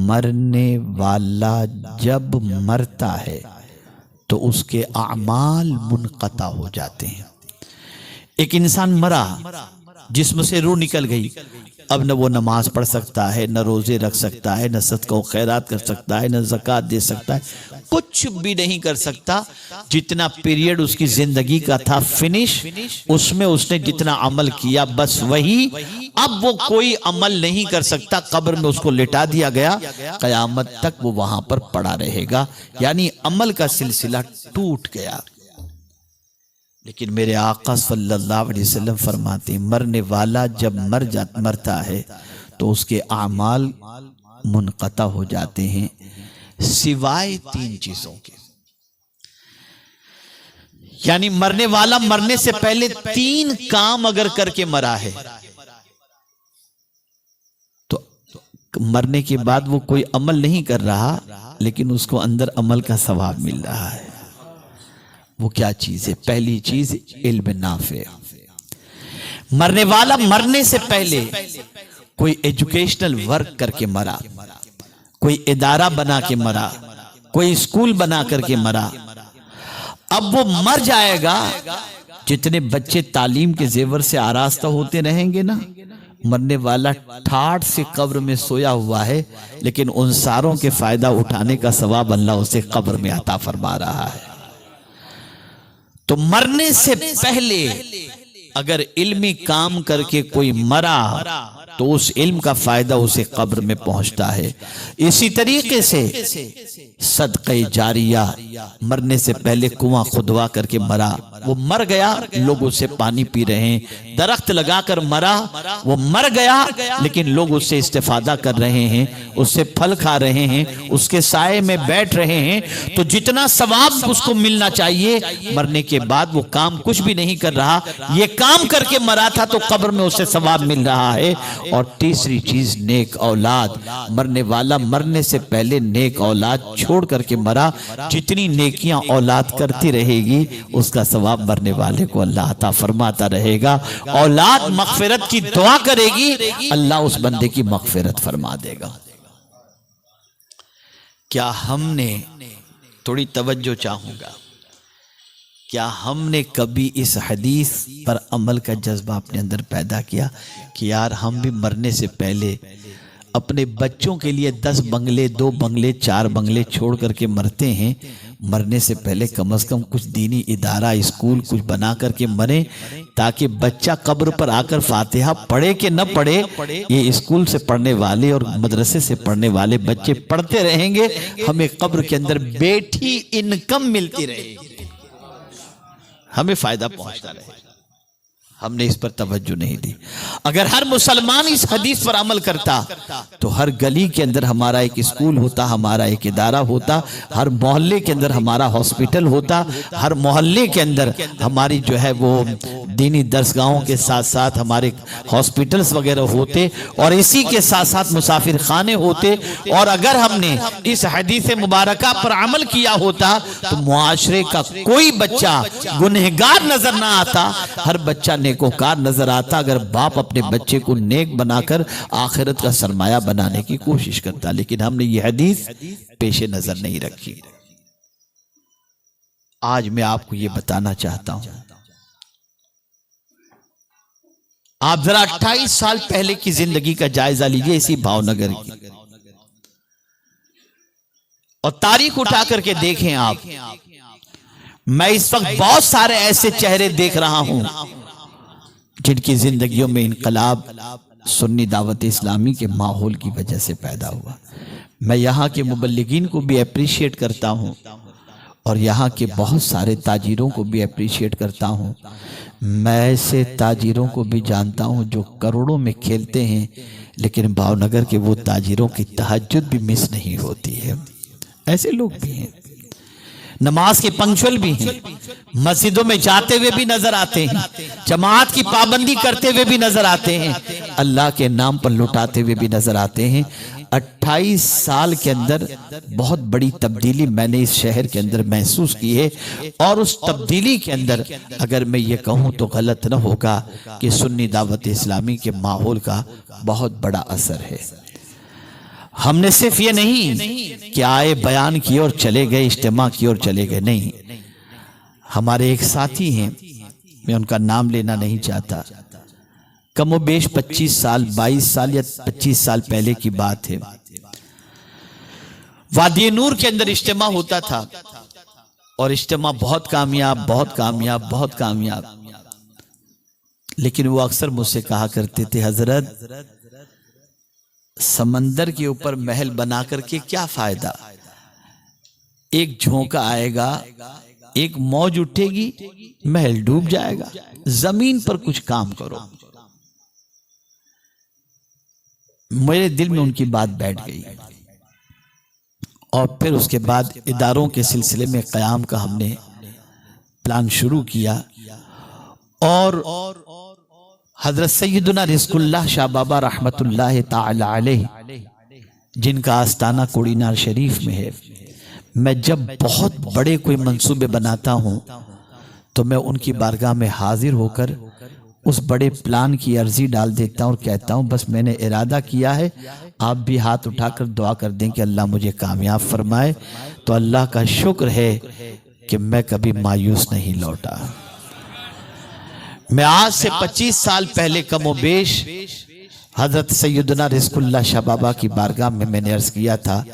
मरने वाला जब मरता है तो उसके आमाल मुनक़ता हो जाते हैं। एक इंसान मरा, जिस्म से रूह निकल गई, अब न वो नमाज पढ़ सकता है, न रोजे रख सकता है, न सदका व खैरात कर सकता है, न ज़कात दे सकता है, कुछ भी नहीं कर सकता। जितना पीरियड उसकी जिंदगी का था फिनिश, उसमें उसने जितना अमल किया बस वही, अब वो कोई अमल नहीं कर सकता। कब्र में उसको लिटा दिया गया, क़यामत तक वो वहां पर पड़ा रहेगा। यानी अमल का सिलसिला टूट गया। लेकिन मेरे आका सल्लल्लाहु अलैहि वसल्लम फरमाते हैं, मरने वाला जब मरता है तो उसके आमाल मुनक़ता हो जाते हैं सिवाय 3 चीजों के। यानी मरने वाला मरने से पहले 3 काम अगर करके मरा है तो मरने के बाद वो कोई अमल नहीं कर रहा, लेकिन उसको अंदर अमल का सवाब मिल रहा है। वो क्या चीज है? पहली चीज इल्म नाफे। मरने वाला मरने से पहले कोई एजुकेशनल वर्क करके मरा, कोई इदारा बना के मरा, कोई स्कूल बना करके मरा। अब वो मर जाएगा, जितने बच्चे तालीम के जेवर से आरास्ता होते रहेंगे ना, मरने वाला ठाठ से कब्र में सोया हुआ है, लेकिन उन सारों के फायदा उठाने का सवाब अल्लाह उसे कब्र में अता फरमा रहा है। तो मरने से पहले अगर इल्मी काम करके कोई मरा तो उस इल्म का फायदा उसे कब्र में पहुंचता है। इसी तरीके से सदक़े जारिया, मरने से पहले कुआं खुदवा करके मरा, वो मर गया, लोग उससे पानी पी रहे हैं। दरख्त लगाकर मरा, वो मर गया लेकिन लोग उससे इस्तेफादा कर रहे हैं, उससे फल खा रहे हैं, उसके साए में बैठ रहे हैं। तो जितना सवाब उसको मिलना चाहिए, मरने के बाद वो काम कुछ भी नहीं कर रहा, ये काम करके मरा था तो कब्र में उसे सवाब मिल रहा है। और तीसरी चीज नेक औलाद, मरने वाला मरने से पहले नेक औलाद छोड़ करके मरा, जितनी नेकियां औलाद करती रहेगी उसका सवाब मरने वाले को अल्लाह अता फरमाता रहेगा। औलाद मगफिरत की दुआ करेगी, अल्लाह उस बंदे की मगफिरत फरमा देगा। क्या हमने, थोड़ी तवज्जो चाहूंगा, क्या हमने कभी इस हदीस पर अमल का जज्बा अपने अंदर पैदा किया कि यार हम भी मरने से पहले अपने बच्चों के लिए 10 बंगले, 2 बंगले, 4 बंगले छोड़ करके मरते हैं, मरने से पहले कम से कम कुछ दीनी इदारा, स्कूल कुछ बना करके मरे, ताकि बच्चा कब्र पर आकर फातिहा पढ़े कि न पढ़े, ये स्कूल से पढ़ने वाले और मदरसे से पढ़ने वाले बच्चे पढ़ते रहेंगे, हमें कब्र के अंदर बैठी इनकम मिलती रहेगी, हमें फायदा पहुंचता रहेगा। हमने इस पर तवज्जो नहीं दी। अगर हर मुसलमान इस हदीस पर अमल करता तो हर गली के अंदर हमारा एक स्कूल होता, हमारा एक इदारा होता, हर मोहल्ले के अंदर हमारा हॉस्पिटल होता, हर मोहल्ले के अंदर हमारी जो है वो दीनी दरसगाहों के साथ साथ हमारे हॉस्पिटल्स वगैरह होते, और इसी के साथ साथ मुसाफिर खाने होते। और अगर हमने इस हदीस मुबारका पर अमल किया होता तो मुआशरे का कोई बच्चा गुनहगार नजर ना आता, हर बच्चा नेकोकार नजर आता, अगर बाप अपने बच्चे को नेक बनाकर आखिरत का सरमाया बनाने की कोशिश करता। लेकिन हमने ये हदीस पेशे नजर नहीं रखी। आज मैं आपको ये बताना चाहता हूं, आप जरा 28 साल पहले की जिंदगी का जायजा लीजिए इसी भावनगर की, और तारीख उठा करके देखें आप। मैं इस वक्त बहुत सारे ऐसे चेहरे देख रहा हूं जिनकी जिंदगियों में इनकलाब सुन्नी दावत इस्लामी के माहौल की वजह से पैदा हुआ। मैं यहाँ के मुबल्लिगीन को भी अप्रिशिएट करता हूँ और यहाँ के बहुत सारे ताजिरों को भी अप्रिशिएट करता हूँ। मैं ऐसे ताजिरों को भी जानता हूँ जो करोड़ों में खेलते हैं, लेकिन भावनगर के वो ताजिरों की तहज्जुद भी मिस नहीं होती है। ऐसे लोग भी हैं, नमाज के पंक्चुअल भी हैं, मस्जिदों में जाते हुए भी नजर आते हैं, जमात की पाबंदी करते हुए भी नजर आते हैं, अल्लाह के नाम पर लुटाते हुए भी नजर आते हैं। 28 साल के अंदर बहुत बड़ी तब्दीली मैंने इस शहर के अंदर महसूस की है, और उस तब्दीली के अंदर अगर मैं ये कहूँ तो गलत न होगा कि सुन्नी दावत इस्लामी के माहौल का बहुत बड़ा असर है। हमने सिर्फ ये नहीं कि आए बयान किए और चले गए, इज्तिमा किए और चले गए, नहीं। हमारे एक साथी हैं, मैं उनका नाम लेना नहीं चाहता, कमोबेश 25 साल 22 साल या 25 साल पहले की बात है, वादी नूर के अंदर इज्तिमा होता था, और इज्तिमा बहुत कामयाब, बहुत कामयाब, बहुत कामयाब। लेकिन वो अक्सर मुझसे कहा करते थे, हजरत समंदर के ऊपर महल बना करके क्या फायदा, एक झोंका आएगा, एक मौज उठेगी, महल डूब जाएगा, जमीन पर कुछ काम करो। मेरे दिल में उनकी बात बैठ गई, और फिर उसके बाद इदारों के सिलसिले में क़याम का हमने प्लान शुरू किया, और हजरत सैयदुना रिज़्क़ुल्लाह शाह बाबा रहमतुल्लाह ताला अलैह, जिनका आस्ताना कोड़ीनार शरीफ में है, मैं जब बहुत बड़े कोई मंसूबे बनाता हूँ तो मैं उनकी बारगाह में हाजिर होकर उस बड़े प्लान की अर्जी डाल देता हूँ और कहता हूँ बस मैंने इरादा किया है, आप भी हाथ उठाकर दुआ कर दें कि अल्लाह मुझे कामयाब फरमाए। तो अल्लाह का शुक्र है कि मैं कभी मायूस नहीं लौटा। मैं आज से 25 साल पहले कमोबेश हजरत सैयदना रिज़्क़ुल्लाह शाह बाबा की बारगाह में मैंने अर्ज किया था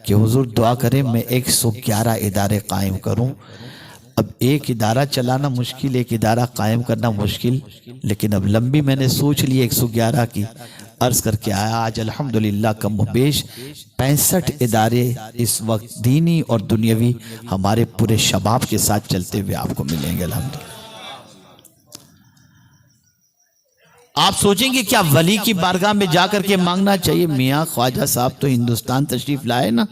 कि हुजूर दुआ करें मैं 111 इदारे कायम करूं, अब एक इदारा चलाना मुश्किल, एक इदारा कायम करना मुश्किल, लेकिन अब लंबी मैंने सोच ली 111 की अर्ज करके आया। आज अल्हम्दुलिल्लाह कम बेश 65 इदारे इस वक्त दीनी और दुनियावी हमारे पूरे शबाब के साथ चलते हुए आपको मिलेंगे अल्हम्दुलिल्लाह। आप सोचेंगे क्या वली की बारगाह में जाकर के मांगना चाहिए? मियाँ ख्वाजा साहब तो हिंदुस्तान तशरीफ लाए ना,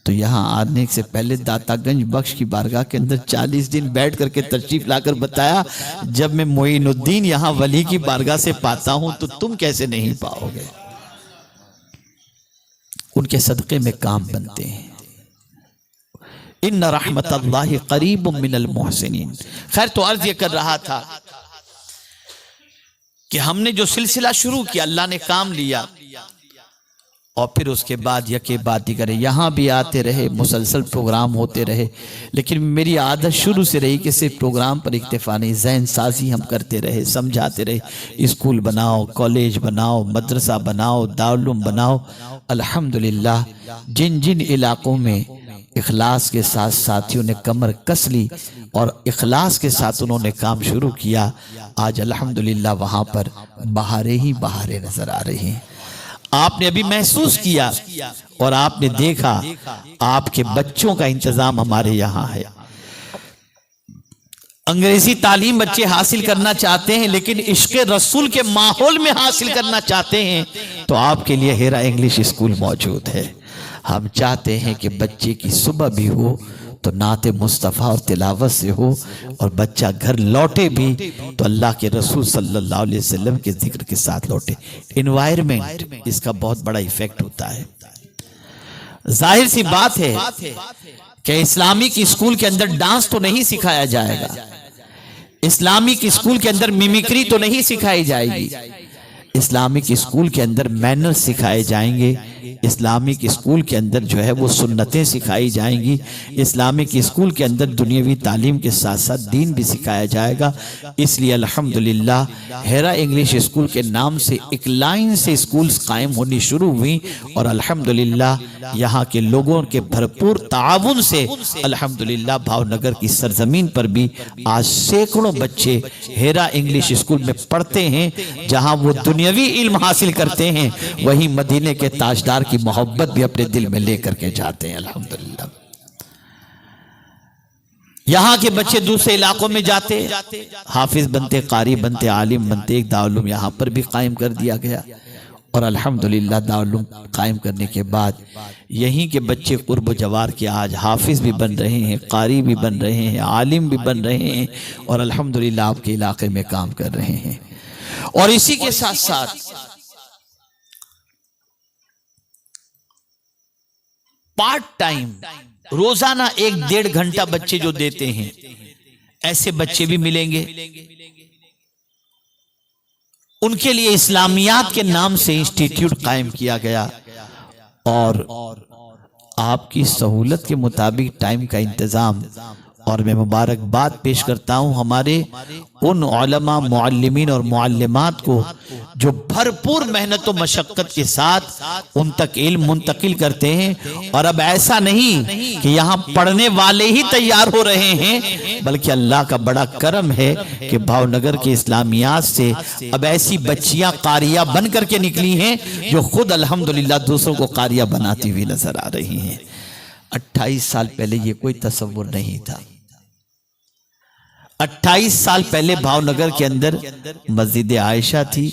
तो यहाँ आने से पहले दातागंज बख्श की बारगाह के अंदर 40 दिन बैठ करके तशरीफ लाकर बताया, जब मैं मोइनुद्दीन यहाँ वली की बारगाह से पाता हूं तो तुम कैसे नहीं पाओगे। उनके सदक़े में काम बनते हैं। इन्ना रहमतल्लाहि करीबुम मिनल मुहसिनीन। खैर, तो अर्ज ये कर रहा था कि हमने जो सिलसिला शुरू किया, अल्लाह ने काम लिया, और फिर उसके बाद यके बात ही करें, यहाँ भी आते रहे, मुसलसल प्रोग्राम होते रहे, लेकिन मेरी आदत शुरू से रही कि सिर्फ प्रोग्राम पर इक्तिफा नहीं, जहन साजी हम करते रहे, समझाते रहे। स्कूल बनाओ, कॉलेज बनाओ, मदरसा बनाओ, दारुल बनाओ। अल्हम्दुलिल्लाह जिन जिन इलाकों में इखलास के साथ साथियों ने कमर कस ली और इखलास के साथ उन्होंने काम शुरू किया, आज अल्हम्दुलिल्लाह वहाँ पर बहारें ही बहारें नजर आ रही हैं। आपने अभी महसूस किया और आपने देखा, आपके बच्चों का इंतजाम हमारे यहाँ है। अंग्रेजी तालीम बच्चे हासिल करना चाहते हैं, लेकिन इश्क़ रसूल के माहौल में हासिल करना चाहते हैं, तो आपके लिए हेरा इंग्लिश स्कूल मौजूद है। हम चाहते हैं कि बच्चे की सुबह भी हो तो नाते मुस्तफ़ा और तिलावत से हो, और बच्चा घर लौटे भी तो अल्लाह के रसूल सल्लल्लाहु अलैहि वसल्लम के जिक्र के साथ लौटे। एनवायरनमेंट इसका बहुत बड़ा इफेक्ट होता है। जाहिर सी बात है कि इस्लामिक स्कूल के अंदर डांस तो नहीं सिखाया जाएगा, इस्लामिक स्कूल के अंदर मिमिक्री तो नहीं सिखाई जाएगी, इस्लामिक स्कूल के अंदर मैनर्स सिखाए जाएंगे, इस्लामिक स्कूल के अंदर जो है वो सुन्नतें सिखाई जाएंगी, इस्लामिक स्कूल के अंदर दुनियावी तालीम के साथ साथ दीन भी सिखाया जाएगा। इसलिए अल्हम्दुलिल्लाह हेरा इंग्लिश स्कूल के नाम से एक लाइन से स्कूल्स कायम होनी शुरू हुई, और अल्हम्दुलिल्लाह यहाँ के लोगों के भरपूर ताउन से अल्हम्दुलिल्लाह भावनगर की सरजमीन पर भी आज सैकड़ों बच्चे हेरा इंग्लिश स्कूल में पढ़ते हैं, जहाँ वो दुनियावी इल्म हासिल करते हैं, वहीं मदीने के ताजदार की मोहब्बत भी अपने दिल में लेकर के जाते हैं। अल्हम्दुलिल्लाह यहाँ के बच्चे दूसरे इलाकों में जाते, हाफिज बनते, कारी बनते, आलिम बनते। एक दारुल यहाँ पर भी कायम कर दिया गया, और अल्हम्दुलिल्लाह दारुल कायम करने के बाद यहीं के बच्चे कुर्ब जवार के आज हाफिज भी बन रहे हैं, कारी भी बन रहे हैं, आलिम भी बन रहे हैं, और अल्हम्दुलिल्लाह आपके इलाके में काम कर रहे हैं। और इसी के साथ साथ पार्ट टाइम रोजाना 1-1.5 घंटा बच्चे जो देते हैं, ऐसे बच्चे भी मिलेंगे। उनके लिए इस्लामियात के नाम से इंस्टीट्यूट कायम किया गया, और आपकी सहूलत के मुताबिक टाइम का इंतजाम। और मैं मुबारकबाद पेश करता हूँ हमारे उन उलमा, मुअल्लिमीन और मुअल्लिमात को जो भरपूर मेहनत और मशक्क़त के साथ उन तक इल्म मुंतकिल करते हैं। और अब ऐसा नहीं कि यहाँ पढ़ने वाले ही तैयार हो रहे हैं, बल्कि अल्लाह का बड़ा करम है कि भावनगर के इस्लामियात से अब ऐसी बच्चियाँ कारिया बन करके निकली हैं जो खुद अल्हम्दुलिल्लाह दूसरों को कारिया बनाती हुई नजर आ रही हैं। 28 साल पहले ये कोई तसव्वुर नहीं था। 28 साल पहले भावनगर के अंदर मस्जिद आयशा थी,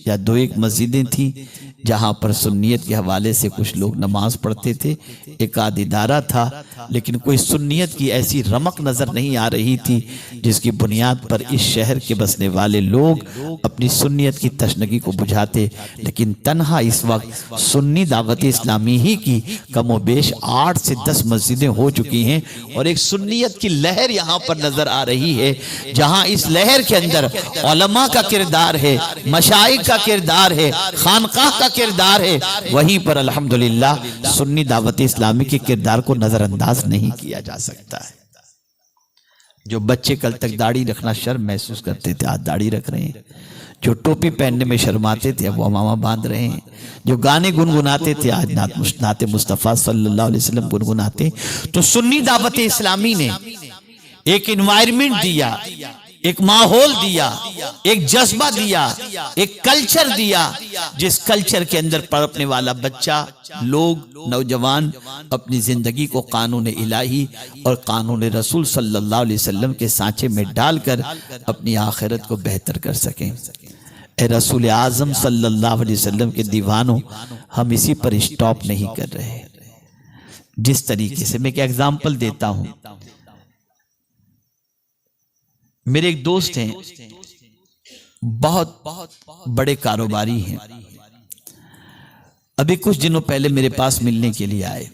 या 2-1 मस्जिदें थी जहां पर सुन्नियत के हवाले से कुछ लोग नमाज पढ़ते थे, एक आध इदारा था, लेकिन कोई सुन्नियत की ऐसी रमक नजर नहीं आ रही थी जिसकी बुनियाद पर इस शहर के बसने वाले लोग अपनी सुन्नियत की तशनगी को बुझाते। लेकिन तन्हा इस वक्त सुन्नी दावत इस्लामी ही की कमोबेश 8 से 10 मस्जिदें हो चुकी हैं, और एक सुन्नियत की लहर यहाँ पर नजर आ रही है, जहां इस लहर के अंदर उलमा का किरदार है, मशाइख का किरदार है, खानकाह का किरदार है। वहीं पर अल्हम्दुलिल्लाह सुन्नी दावत इस्लामी के किरदार को नजरअंदाज नहीं किया जा सकता है। जो बच्चे कल तक दाढ़ी रखना शर्म महसूस करते थे, आज दाढ़ी रख रहे हैं। जो टोपी पहनने में शर्माते थे, अब वो अमामा बांध रहे हैं। जो गाने गुनगुनाते थे, आज नाते मुस्तफ़ा सल्लल्लाहु अलैहि वसल्लम गुनगुनाते। तो सुन्नी दावत इस्लामी ने एक इन्वायरमेंट दिया, एक माहौल दिया, एक जज्बा दिया, एक कल्चर दिया, जिस कल्चर के अंदर पनपने वाला बच्चा, लोग, नौजवान अपनी जिंदगी को कानून इलाही और कानून रसूल सल्लल्लाहु अलैहि वसल्लम के सांचे में डालकर अपनी आखिरत को बेहतर कर सकें। ए रसूल आज़म सल्लल्लाहु अलैहि वसल्लम के दीवानों, हम इसी पर स्टॉप नहीं कर रहे। जिस तरीके से, मैं एक एग्जाम्पल देता हूं, मेरे एक दोस्त हैं, बहुत बड़े कारोबारी हैं। अभी कुछ दिनों पहले मेरे पास मिलने के लिए आए।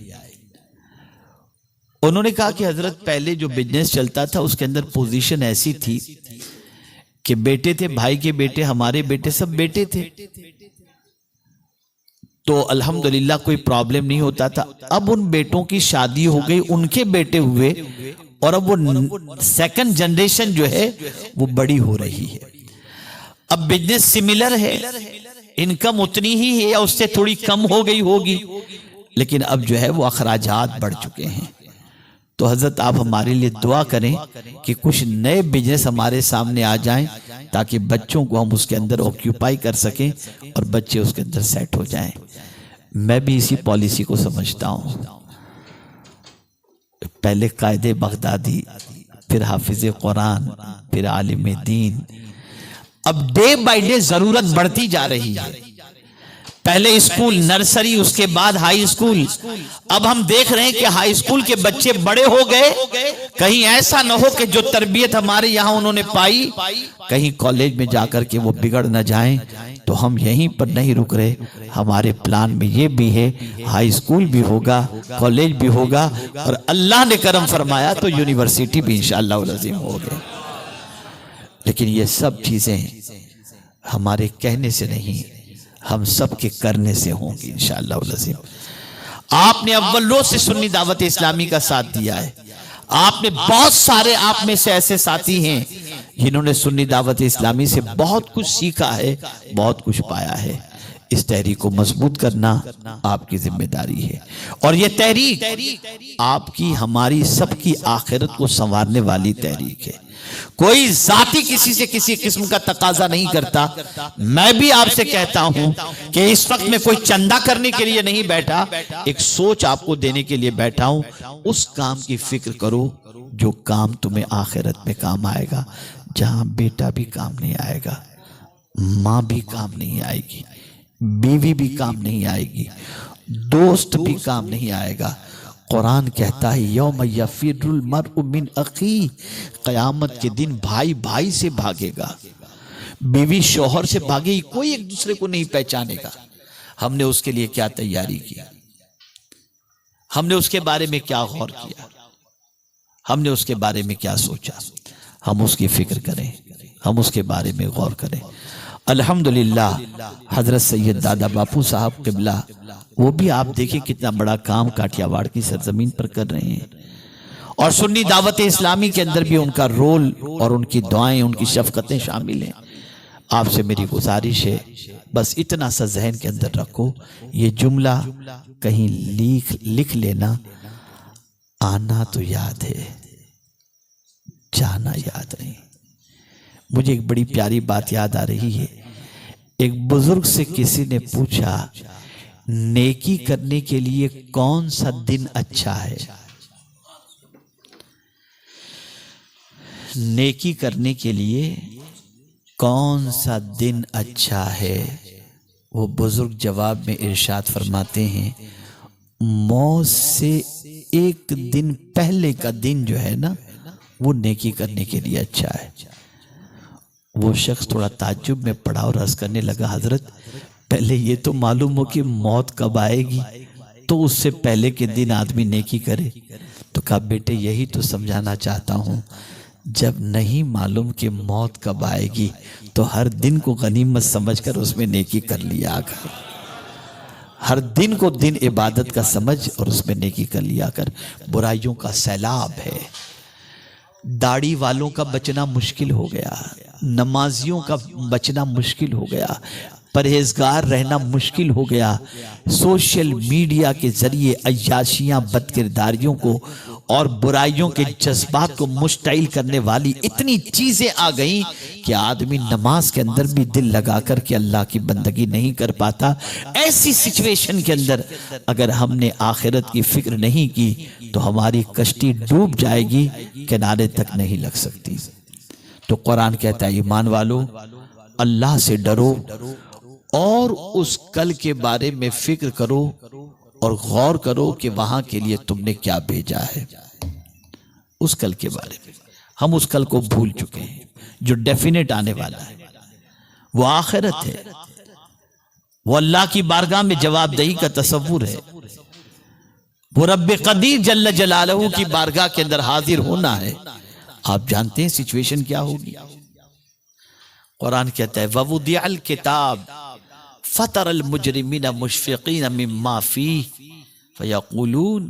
उन्होंने कहा कि हजरत, पहले जो बिजनेस चलता था उसके अंदर पोजीशन ऐसी थी कि बेटे थे, भाई के बेटे, हमारे बेटे, सब बेटे थे, तो अल्हम्दुलिल्लाह कोई प्रॉब्लम नहीं होता था। अब उन बेटों की शादी हो गई, उनके बेटे हुए, और अब वो सेकंड जनरेशन जो है वो बड़ी हो रही है। अब बिजनेस सिमिलर है, इनकम उतनी ही है या उससे थोड़ी कम हो गई होगी, लेकिन अब जो है वो अखराजात बढ़ चुके हैं। तो हजरत, आप हमारे लिए दुआ करें कि कुछ नए बिजनेस हमारे सामने आ जाएं, ताकि बच्चों को हम उसके अंदर ऑक्यूपाई कर सकें और बच्चे उसके अंदर सेट हो जाएं। मैं भी इसी पॉलिसी को समझता हूं। पहले कायदे बगदादी, फिर हाफिज कुरान, फिर आलिम दीन। अब डे बाय डे जरूरत बढ़ती जा रही है। पहले स्कूल, नर्सरी, उसके बाद हाई स्कूल। अब हम देख रहे हैं कि हाई स्कूल के बच्चे बड़े हो गए, कहीं ऐसा न हो कि जो तरबियत हमारे यहां उन्होंने पाई, कहीं कॉलेज में जाकर के वो बिगड़ न जाएं। तो हम यहीं पर नहीं रुक रहे, हमारे प्लान में ये भी है, हाई स्कूल भी होगा, कॉलेज भी होगा, और अल्लाह ने करम फरमाया तो यूनिवर्सिटी भी इंशाअल्लाह अज़ीम होगी। लेकिन ये सब चीजें हमारे कहने से नहीं, हम सब के करने से होंगी इंशाअल्लाह अज़ीम। आपने अव्वलों से सुन्नी दावत इस्लामी का साथ दिया है। आपने बहुत सारे, आप में से ऐसे साथी हैं जिन्होंने सुन्नी दावत इस्लामी से बहुत कुछ सीखा है, बहुत कुछ पाया है। इस तहरीक को मजबूत करना आपकी जिम्मेदारी है, और यह तहरीक आपकी, हमारी, सबकी आखिरत को संवारने वाली तहरीक है। कोई जाति किसी से किसी किस्म का तकाजा नहीं करता। मैं भी आपसे कहता हूं कि इस वक्त में कोई चंदा करने के लिए नहीं बैठा, एक सोच आपको देने के लिए बैठा हूं। उस काम की फिक्र करो जो काम तुम्हें आखिरत में काम आएगा, जहां बेटा भी काम नहीं आएगा, मां भी काम नहीं आएगी, बीवी भी काम नहीं आएगी, दोस्त भी काम नहीं आएगा। कुरान कहता है यौम यफिरुल मर्उ मिन अखी, कयामत के दिन भाई भाई से भागेगा, बीवी शौहर से भागेगी, कोई एक दूसरे को नहीं पहचानेगा। हमने उसके लिए क्या तैयारी की, हमने उसके बारे में क्या गौर किया, हमने उसके बारे में क्या सोचा, हम उसकी फिक्र करें, हम उसके बारे में गौर करें। अल्हम्दुलिल्लाह, हजरत सैयद दादा बापू साहब किबला, वो भी आप देखिए कितना बड़ा काम काठियावाड़ की सरजमीन पर कर रहे हैं, और सुन्नी दावत इस्लामी के अंदर भी उनका रोल और उनकी दुआएं, उनकी शफकतें शामिल हैं। आपसे मेरी गुजारिश है, बस इतना सा जहन के अंदर रखो, ये जुमला कहीं लिख लेना, आना तो याद है, जाना याद नहीं। मुझे एक बड़ी प्यारी बात याद आ रही है। एक बुजुर्ग से किसी ने पूछा, नेकी करने के लिए कौन सा दिन अच्छा है? नेकी करने के लिए कौन सा दिन अच्छा है? वो बुजुर्ग जवाब में इरशाद फरमाते हैं, मौत से एक दिन पहले का दिन जो है ना, वो नेकी करने के लिए अच्छा है। वो शख्स थोड़ा ताज्जुब में पड़ा और अर्ज करने लगा, हजरत पहले ये तो मालूम हो कि मौत कब आएगी, तो उससे पहले के दिन आदमी नेकी करे। तो कहा, बेटे यही तो समझाना चाहता हूँ, जब नहीं मालूम कि मौत कब आएगी तो हर दिन को गनीमत समझकर उसमें नेकी कर लिया कर। हर दिन को दिन इबादत का समझ और उसमें नेकी कर लिया कर। बुराइयों का सैलाब है, दाढ़ी वालों का बचना मुश्किल हो गया, नमाजियों का बचना मुश्किल हो गया, परहेजगार रहना मुश्किल हो गया। सोशल मीडिया के जरिए अय्याशियां, बदकिरदारियों को और बुराइयों के जज्बात को मुश्तइल करने वाली इतनी चीजें आ गई कि आदमी नमाज के अंदर भी दिल लगा कर के अल्लाह की बंदगी नहीं कर पाता। ऐसी सिचुएशन के अंदर अगर हमने आखिरत की फिक्र नहीं की तो हमारी कश्ती डूब जाएगी, किनारे तक नहीं लग सकती। तो कुरान कहता है ईमान वालों, अल्लाह से डरो और उस कल के बारे में फिक्र करो और गौर करो कि वहां के लिए तुमने क्या भेजा है। उस कल के बारे में हम उस कल को भूल चुके हैं जो डेफिनेट आने वाला है, वो आखिरत है, वो अल्लाह की बारगाह में जवाबदेही का तसव्वुर है, वो रब्बे कदीर जल्ल जलालहू की बारगाह के अंदर हाजिर होना है। आप जानते हैं सिचुएशन क्या होगी। कुरान कहता है ववुदिअल किताब फतरल मुजरिमीना मुशफिकीन मिम्मा फीह फयक़ूलून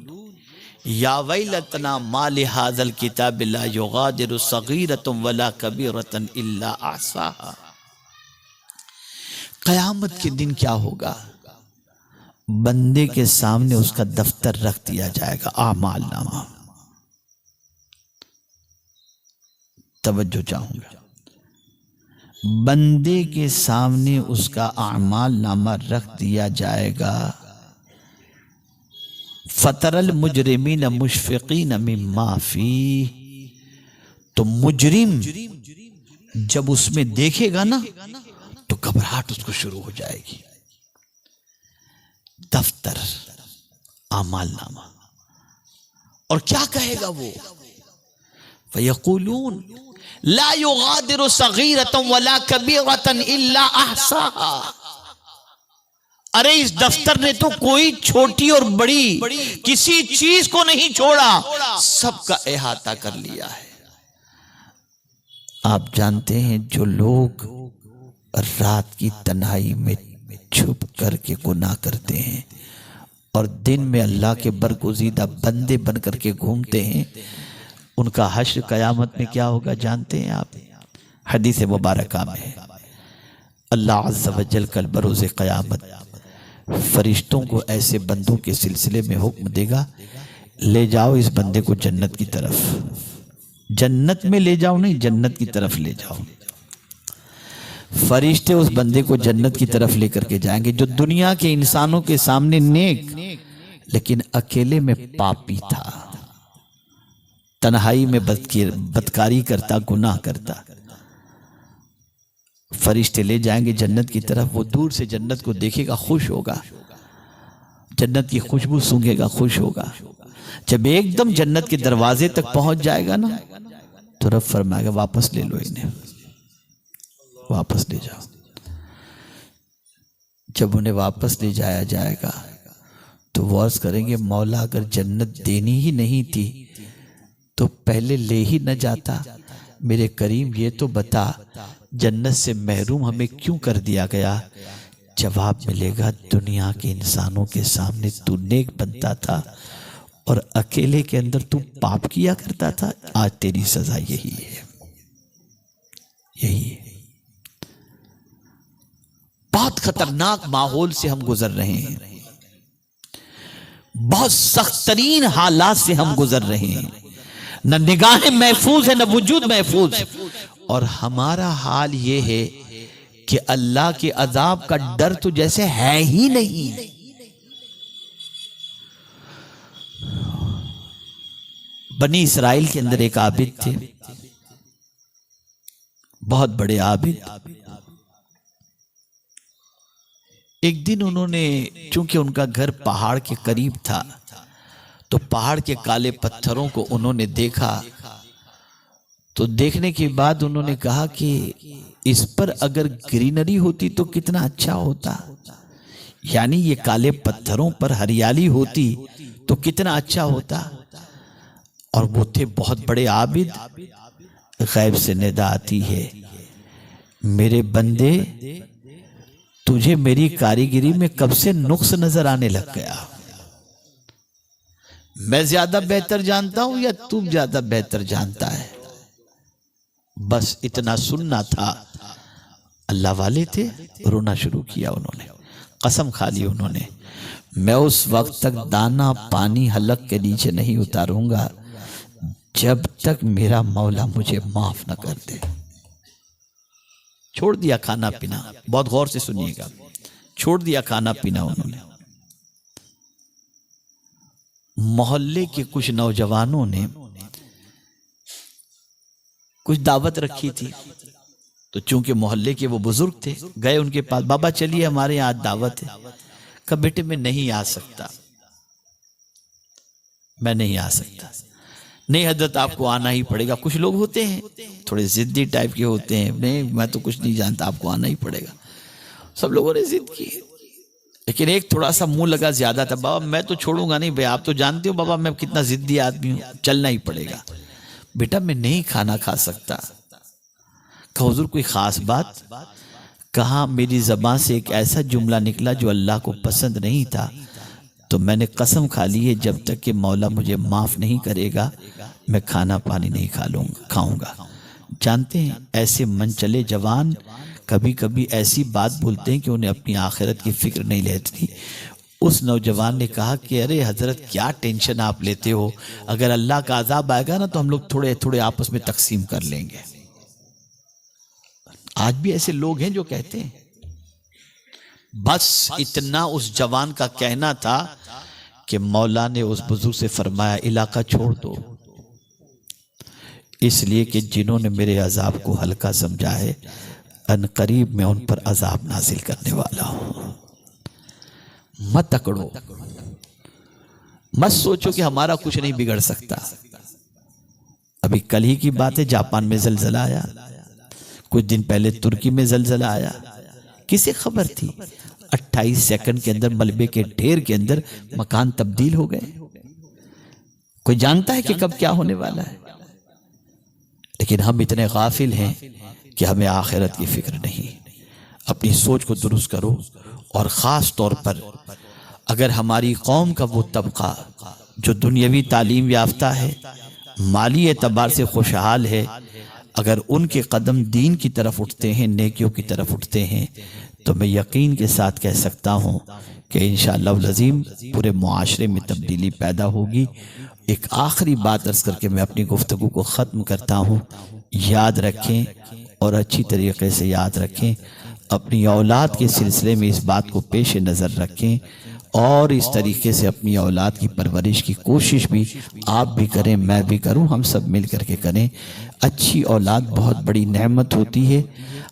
या वैलतना मा लिहाज़ल किताब ला युगादिरु सगीरतन वला कबीरतन इल्ला अहसाहा। क़यामत के दिन क्या होगा, बंदे के सामने उसका दफ्तर रख दिया जाएगा, आमाल नामा। तवज्जो चाहूंगा, बंदे के सामने उसका आमाल नामा रख दिया जाएगा। फतरल मुजरिमीन मुशफिकीन मिम्मा फीह, तो मुजरिम जब उसमें देखेगा ना तो घबराहट उसको शुरू हो जाएगी। दफ्तर, आमाल नामा, और क्या कहेगा वो, फयक़ूलून ला युगादिरु सगीरतन वला कबीरतन इल्ला अहसाहा। अरे इस दफ्तर ने तो कोई छोटी और बड़ी किसी चीज को नहीं छोड़ा, सबका अहाता कर लिया है। आप जानते हैं जो लोग रात की तन्हाई में छुप करके गुनाह करते हैं और दिन में अल्लाह के बरगुज़ीदा बंदे बन करके घूमते हैं, उनका हश्र कयामत में क्या होगा जानते हैं आप। हदीस मुबारका में है अल्लाह अज़्ज़ा व जल कल बरोज़े क़यामत फरिश्तों को ऐसे बंदों के सिलसिले में हुक्म देगा, ले जाओ इस बंदे को जन्नत की तरफ, जन्नत में ले जाओ, नहीं जन्नत की तरफ ले जाओ। फरिश्ते उस बंदे को जन्नत की तरफ लेकर के जाएंगे जो दुनिया के इंसानों के सामने नेक लेकिन अकेले में पापी था, तन्हाई में बदकारी करता, गुनाह करता। फरिश्ते ले जाएंगे जन्नत की तरफ, वो दूर से जन्नत को देखेगा, खुश होगा, जन्नत की खुशबू सूंघेगा, खुश होगा। जब एकदम जन्नत के दरवाजे तक पहुंच जाएगा ना तो रब फरमाएगा वापस ले लो इन्हें, वापस ले जाओ। जब उन्हें वापस ले जाया जाएगा तो वो अर्ज करेंगे मौला अगर जन्नत देनी ही नहीं थी तो पहले ले ही न जाता। मेरे करीम ये तो बता जन्नत से महरूम हमें क्यों कर दिया गया। जवाब मिलेगा दुनिया के इंसानों के सामने तू नेक बनता था और अकेले के अंदर तू पाप किया करता था, आज तेरी सजा यही है, यही है। बहुत खतरनाक माहौल से हम गुजर रहे हैं, बहुत सख्त तरीन हालात से हम गुजर रहे हैं, न निगाहें महफूज है न वजूद महफूज। और हमारा हाल ये है कि अल्लाह के अजाब का डर तो जैसे है ही नहीं। बनी इसराइल के अंदर एक आबिद थे, बहुत बड़े आबिद। एक दिन उन्होंने, चूंकि उनका घर पहाड़ के करीब था, तो पहाड़ के काले पत्थरों को उन्होंने देखा। तो देखने के बाद उन्होंने कहा कि इस पर अगर ग्रीनरी होती तो कितना अच्छा होता, यानी ये काले पत्थरों पर हरियाली होती तो कितना अच्छा होता। और वो थे बहुत बड़े आबिद। गैब से निदा आती है, मेरे बंदे तुझे मेरी कारीगिरी में कब से नुक्स नजर आने लग गया। मैं ज्यादा बेहतर जानता हूं या तू ज्यादा बेहतर जानता है, बस इतना सुनना था। अल्लाह वाले थे, रोना शुरू किया उन्होंने, कसम खा ली उन्होंने, मैं उस वक्त तक दाना पानी हलक के नीचे नहीं उतारूंगा जब तक मेरा मौला मुझे माफ न कर दे। छोड़ दिया खाना पीना, बहुत गौर से सुनिएगा, छोड़ दिया खाना पीना उन्होंने। मोहल्ले के कुछ नौजवानों ने कुछ दावत रखी थी, तो चूंकि मोहल्ले के वो बुजुर्ग थे, गए उनके पास, बाबा चलिए हमारे यहाँ आज दावत है। कहा बेटे मैं नहीं आ सकता, मैं नहीं आ सकता। नहीं हजरत आपको आना ही पड़ेगा। कुछ लोग होते हैं थोड़े जिद्दी टाइप के होते हैं, नहीं मैं तो कुछ नहीं जानता, आपको आना ही पड़ेगा। सब लोगों ने जिद की, लेकिन एक थोड़ा सा मुंह लगा ज्यादा था, बाबा मैं तो छोड़ूंगा नहीं भाई, आप तो जानते हो बाबा मैं कितना जिद्दी आदमी हूं, चलना ही पड़ेगा। बेटा मैं नहीं खाना खा सकता। कहा हुजूर कोई खास बात? कहा मेरी ज़बान से एक ऐसा जुमला निकला जो अल्लाह को पसंद नहीं था, तो मैंने कसम खा ली है जब तक कि मौला मुझे माफ़ नहीं करेगा मैं खाना पानी नहीं खाऊंगा। जानते हैं ऐसे मनचले जवान कभी कभी ऐसी बात बोलते हैं कि उन्हें अपनी आखिरत की फिक्र नहीं रहती। उस नौजवान ने कहा कि अरे हजरत क्या टेंशन आप लेते हो, अगर अल्लाह का अजाब आएगा ना तो हम लोग थोड़े थोड़े आपस में तकसीम कर लेंगे। आज भी ऐसे लोग हैं जो कहते हैं। बस इतना उस जवान का कहना था कि मौला ने उस बुजुर्ग से फरमाया इलाका छोड़ दो, इसलिए कि जिन्होंने मेरे अजाब को हल्का समझा है अनकरीब मैं उन पर अजाब नाजिल करने वाला हूं। मत अकड़ो, मत सोचो कि हमारा कुछ नहीं बिगड़ सकता। अभी कल ही की बात है, जापान में जलजला आया, कुछ दिन पहले तुर्की में जलजला आया। किसे खबर थी 28 सेकंड के अंदर मलबे के ढेर के अंदर मकान तब्दील हो गए। कोई जानता है कि कब क्या होने वाला है? लेकिन हम इतने गाफिल हैं कि हमें आखिरत की फिक्र नहीं। अपनी सोच को दुरुस्त करो, और ख़ास तौर पर अगर हमारी कौम का वो तबका जो दुनियावी तालीम याफ्ता है, माली एतबार से खुशहाल है, अगर उनके कदम दीन की तरफ उठते हैं, नेकियों की तरफ उठते हैं, तो मैं यकीन के साथ कह सकता हूँ कि इंशाअल्लाह लज़ीम पूरे मुआशरे में तब्दीली पैदा होगी। एक आखिरी बात अर्ज़ करके मैं अपनी गुफ्तगू को ख़त्म करता हूँ। याद रखें और अच्छी तरीके से याद रखें, अपनी औलाद के सिलसिले में इस बात को पेश नज़र रखें, और इस तरीके से अपनी औलाद की परवरिश की कोशिश भी आप भी करें, मैं भी करूं, हम सब मिल करके करें। अच्छी औलाद बहुत बड़ी नेमत होती है।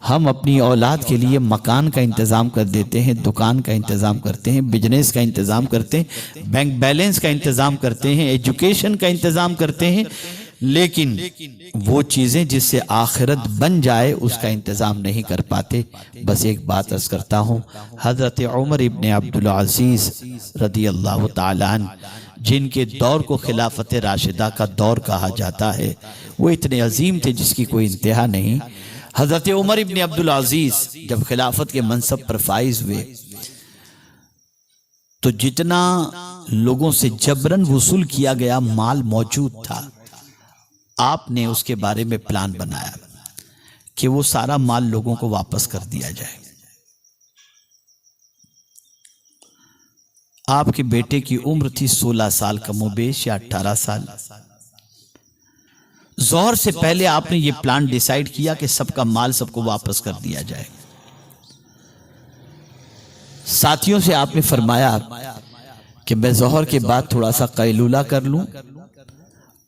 हम अपनी औलाद के लिए मकान का इंतज़ाम कर देते हैं, दुकान का इंतज़ाम करते हैं, बिजनेस का इंतज़ाम करते हैं, बैंक बैलेंस का इंतज़ाम करते हैं, एजुकेशन का इंतज़ाम करते हैं, लेकिन वो चीज़ें जिससे आखिरत बन जाए उसका इंतज़ाम नहीं कर पाते। बस एक बात अर्ज़ करता हूँ, हज़रत उमर इब्न अब्दुल अज़ीज़ रदी अल्लाह ताला अन्हु, जिनके दौर को खिलाफत राशिदा का दौर कहा जाता है, वो इतने अजीम थे जिसकी कोई इंतहा नहीं। हज़रत उमर इब्न अब्दुल अज़ीज़ जब खिलाफत के मनसब पर फाइज हुए तो जितना लोगों से जबरन वसूल किया गया माल मौजूद था, आपने उसके बारे में प्लान बनाया कि वो सारा माल लोगों को वापस कर दिया जाए। आपके बेटे की उम्र थी 16 साल कमोबेश या 18 साल। ज़ोहर से पहले आपने ये प्लान डिसाइड किया कि सबका माल सबको वापस कर दिया जाए। साथियों से आपने फरमाया कि मैं ज़ोहर के बाद थोड़ा सा कैलूला कर लूं,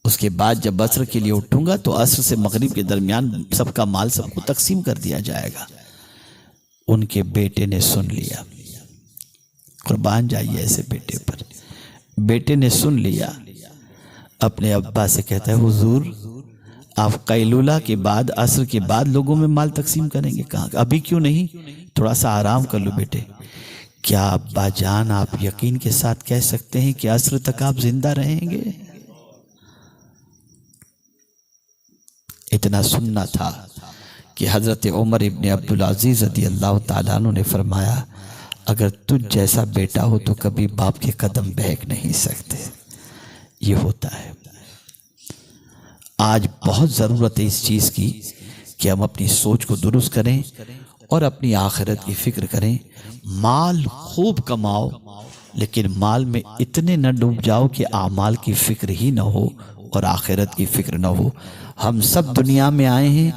उसके बाद जब असर के लिए उठूंगा तो असर से मगरिब के दरमियान सबका माल सबको तकसीम कर दिया जाएगा। उनके बेटे ने सुन लिया। कुर्बान जाइए ऐसे बेटे पर। बेटे ने सुन लिया, अपने अब्बा से कहता है हुजूर आप कैलूला के बाद असर के बाद लोगों में माल तकसीम करेंगे? कहाँ अभी क्यों नहीं, थोड़ा सा आराम कर लो बेटे। क्या अब्बा जान आप यकीन के साथ कह सकते हैं कि असर तक आप जिंदा रहेंगे? इतना सुनना था कि हज़रत उमर इब्न अब्दुल अज़ीज़ रज़ी अल्लाह ताला अन्हु ने फरमाया अगर तुझ जैसा बेटा हो तो कभी बाप के कदम बहक नहीं सकते। ये होता है। आज बहुत ज़रूरत है इस चीज़ की कि हम अपनी सोच को दुरुस्त करें और अपनी आखिरत की फ़िक्र करें। माल खूब कमाओ, लेकिन माल में इतने न डूब जाओ कि आमाल की फ़िक्र ही न हो, और आखिरत की फ़िक्र न हो। हम सब दुनिया में आए हैं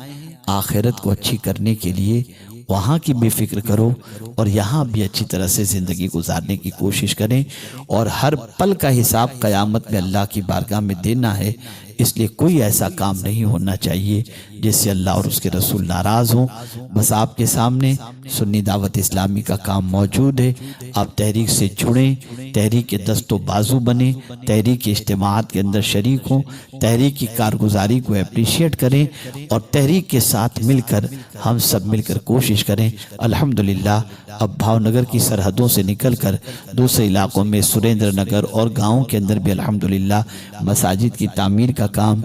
आखिरत को अच्छी करने के लिए, वहाँ की भी फिक्र करो और यहाँ भी अच्छी तरह से ज़िंदगी गुजारने की कोशिश करें। और हर पल का हिसाब क़यामत में अल्लाह की बारगाह में देना है, इसलिए कोई ऐसा काम नहीं होना चाहिए जिससे अल्लाह और उसके रसूल नाराज़ हों। बस आपके सामने सुन्नी दावत इस्लामी का काम मौजूद है। आप तहरीक से जुड़ें, तहरीक के दस्तो बाजू बने, तहरीक के इज्तिमाआत के अंदर शरीक हों, तहरीक की कारगुजारी को अप्रिशिएट करें और तहरीक के साथ मिलकर हम सब मिलकर कोशिश करें। अल्हम्दुलिल्लाह अब भावनगर की सरहदों से निकलकर दूसरे इलाकों में सुरेंद्र नगर और गाँव के अंदर भी अल्हम्दुलिल्लाह मसाजिद की तामीर का काम,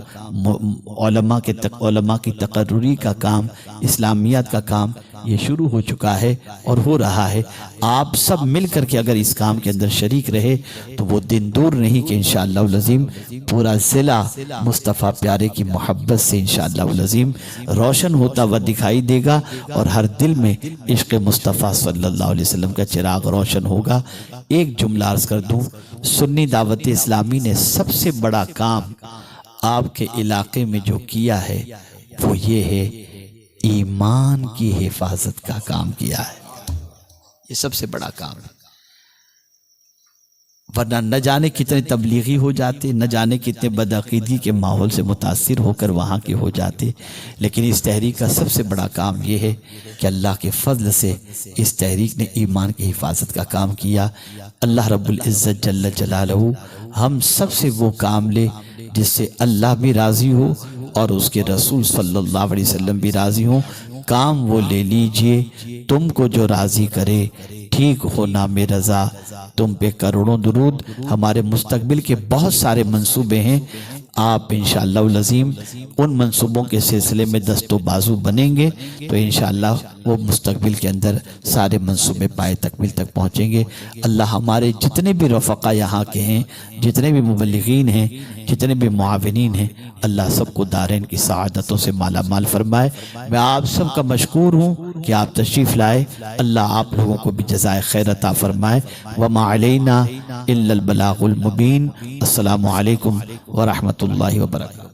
उलमा की तकर्रुरी का काम, इस्लामियात का काम ये शुरू हो चुका है और हो रहा है। आप सब मिल कर के अगर इस काम के अंदर शरीक रहे तो वो दिन दूर नहीं कि इंशाअल्लाह अज़ीम पूरा ज़िला मुस्तफ़ा प्यारे की मोहब्बत से इंशाअल्लाह अज़ीम रोशन होता हुआ दिखाई देगा और हर दिल में इश्क़ मुस्तफ़ा सल्लल्लाहु अलैहि वसल्लम का चिराग रोशन होगा। एक जुमला अर्ज़ कर दूँ, सुन्नी दावत इस्लामी ने सबसे बड़ा काम आपके इलाके में जो किया है वो ये है, ईमान की हिफाजत का काम किया है। ये सबसे बड़ा काम है, वरना न जाने कितने तबलीगी हो जाते, न जाने कितने बदअक़ीदी के माहौल से मुतासिर होकर वहाँ के हो जाते। लेकिन इस तहरीक का सबसे बड़ा काम ये है कि अल्लाह के फजल से इस तहरीक ने ईमान की हिफाजत का काम किया। अल्लाह रब्बुल इज़्ज़त जल्ल जलालहू हम सब से वो काम ले जिससे अल्लाह भी राज़ी हो और उसके रसूल सल्लल्लाहु अलैहि वसल्लम भी राज़ी हों। काम वो ले लीजिए, तुमको जो राज़ी करे, ठीक हो ना में रज़ा। तुम पे करोड़ों दुरूद। हमारे मुस्तकबिल के बहुत सारे मंसूबे हैं, आप इंशाअल्लाह अज़ीम उन मंसूबों के सिलसिले में दस्तो बाजू बनेंगे तो इंशाअल्लाह वो मुस्तकबिल के अंदर सारे मंसूबे पाए तकमील तक पहुँचेंगे। अल्लाह हमारे जितने भी रफ़क़ा यहाँ के हैं, जितने भी मुबल्लिगीन हैं, जितने भी मुआविनीन हैं, अल्लाह सबको दारैन की सआदतों से माला माल फरमाए। मैं आप सब का मशकूर हूँ कि आप तशरीफ़ लाए। अल्लाह आप लोगों को भी जज़ाए खैर अता फरमाए। वमा अलैना इल्लल बलागुल मुबीन। अस्सलामु अलैकुम व रहमतुल्लाहि व बरकातहू।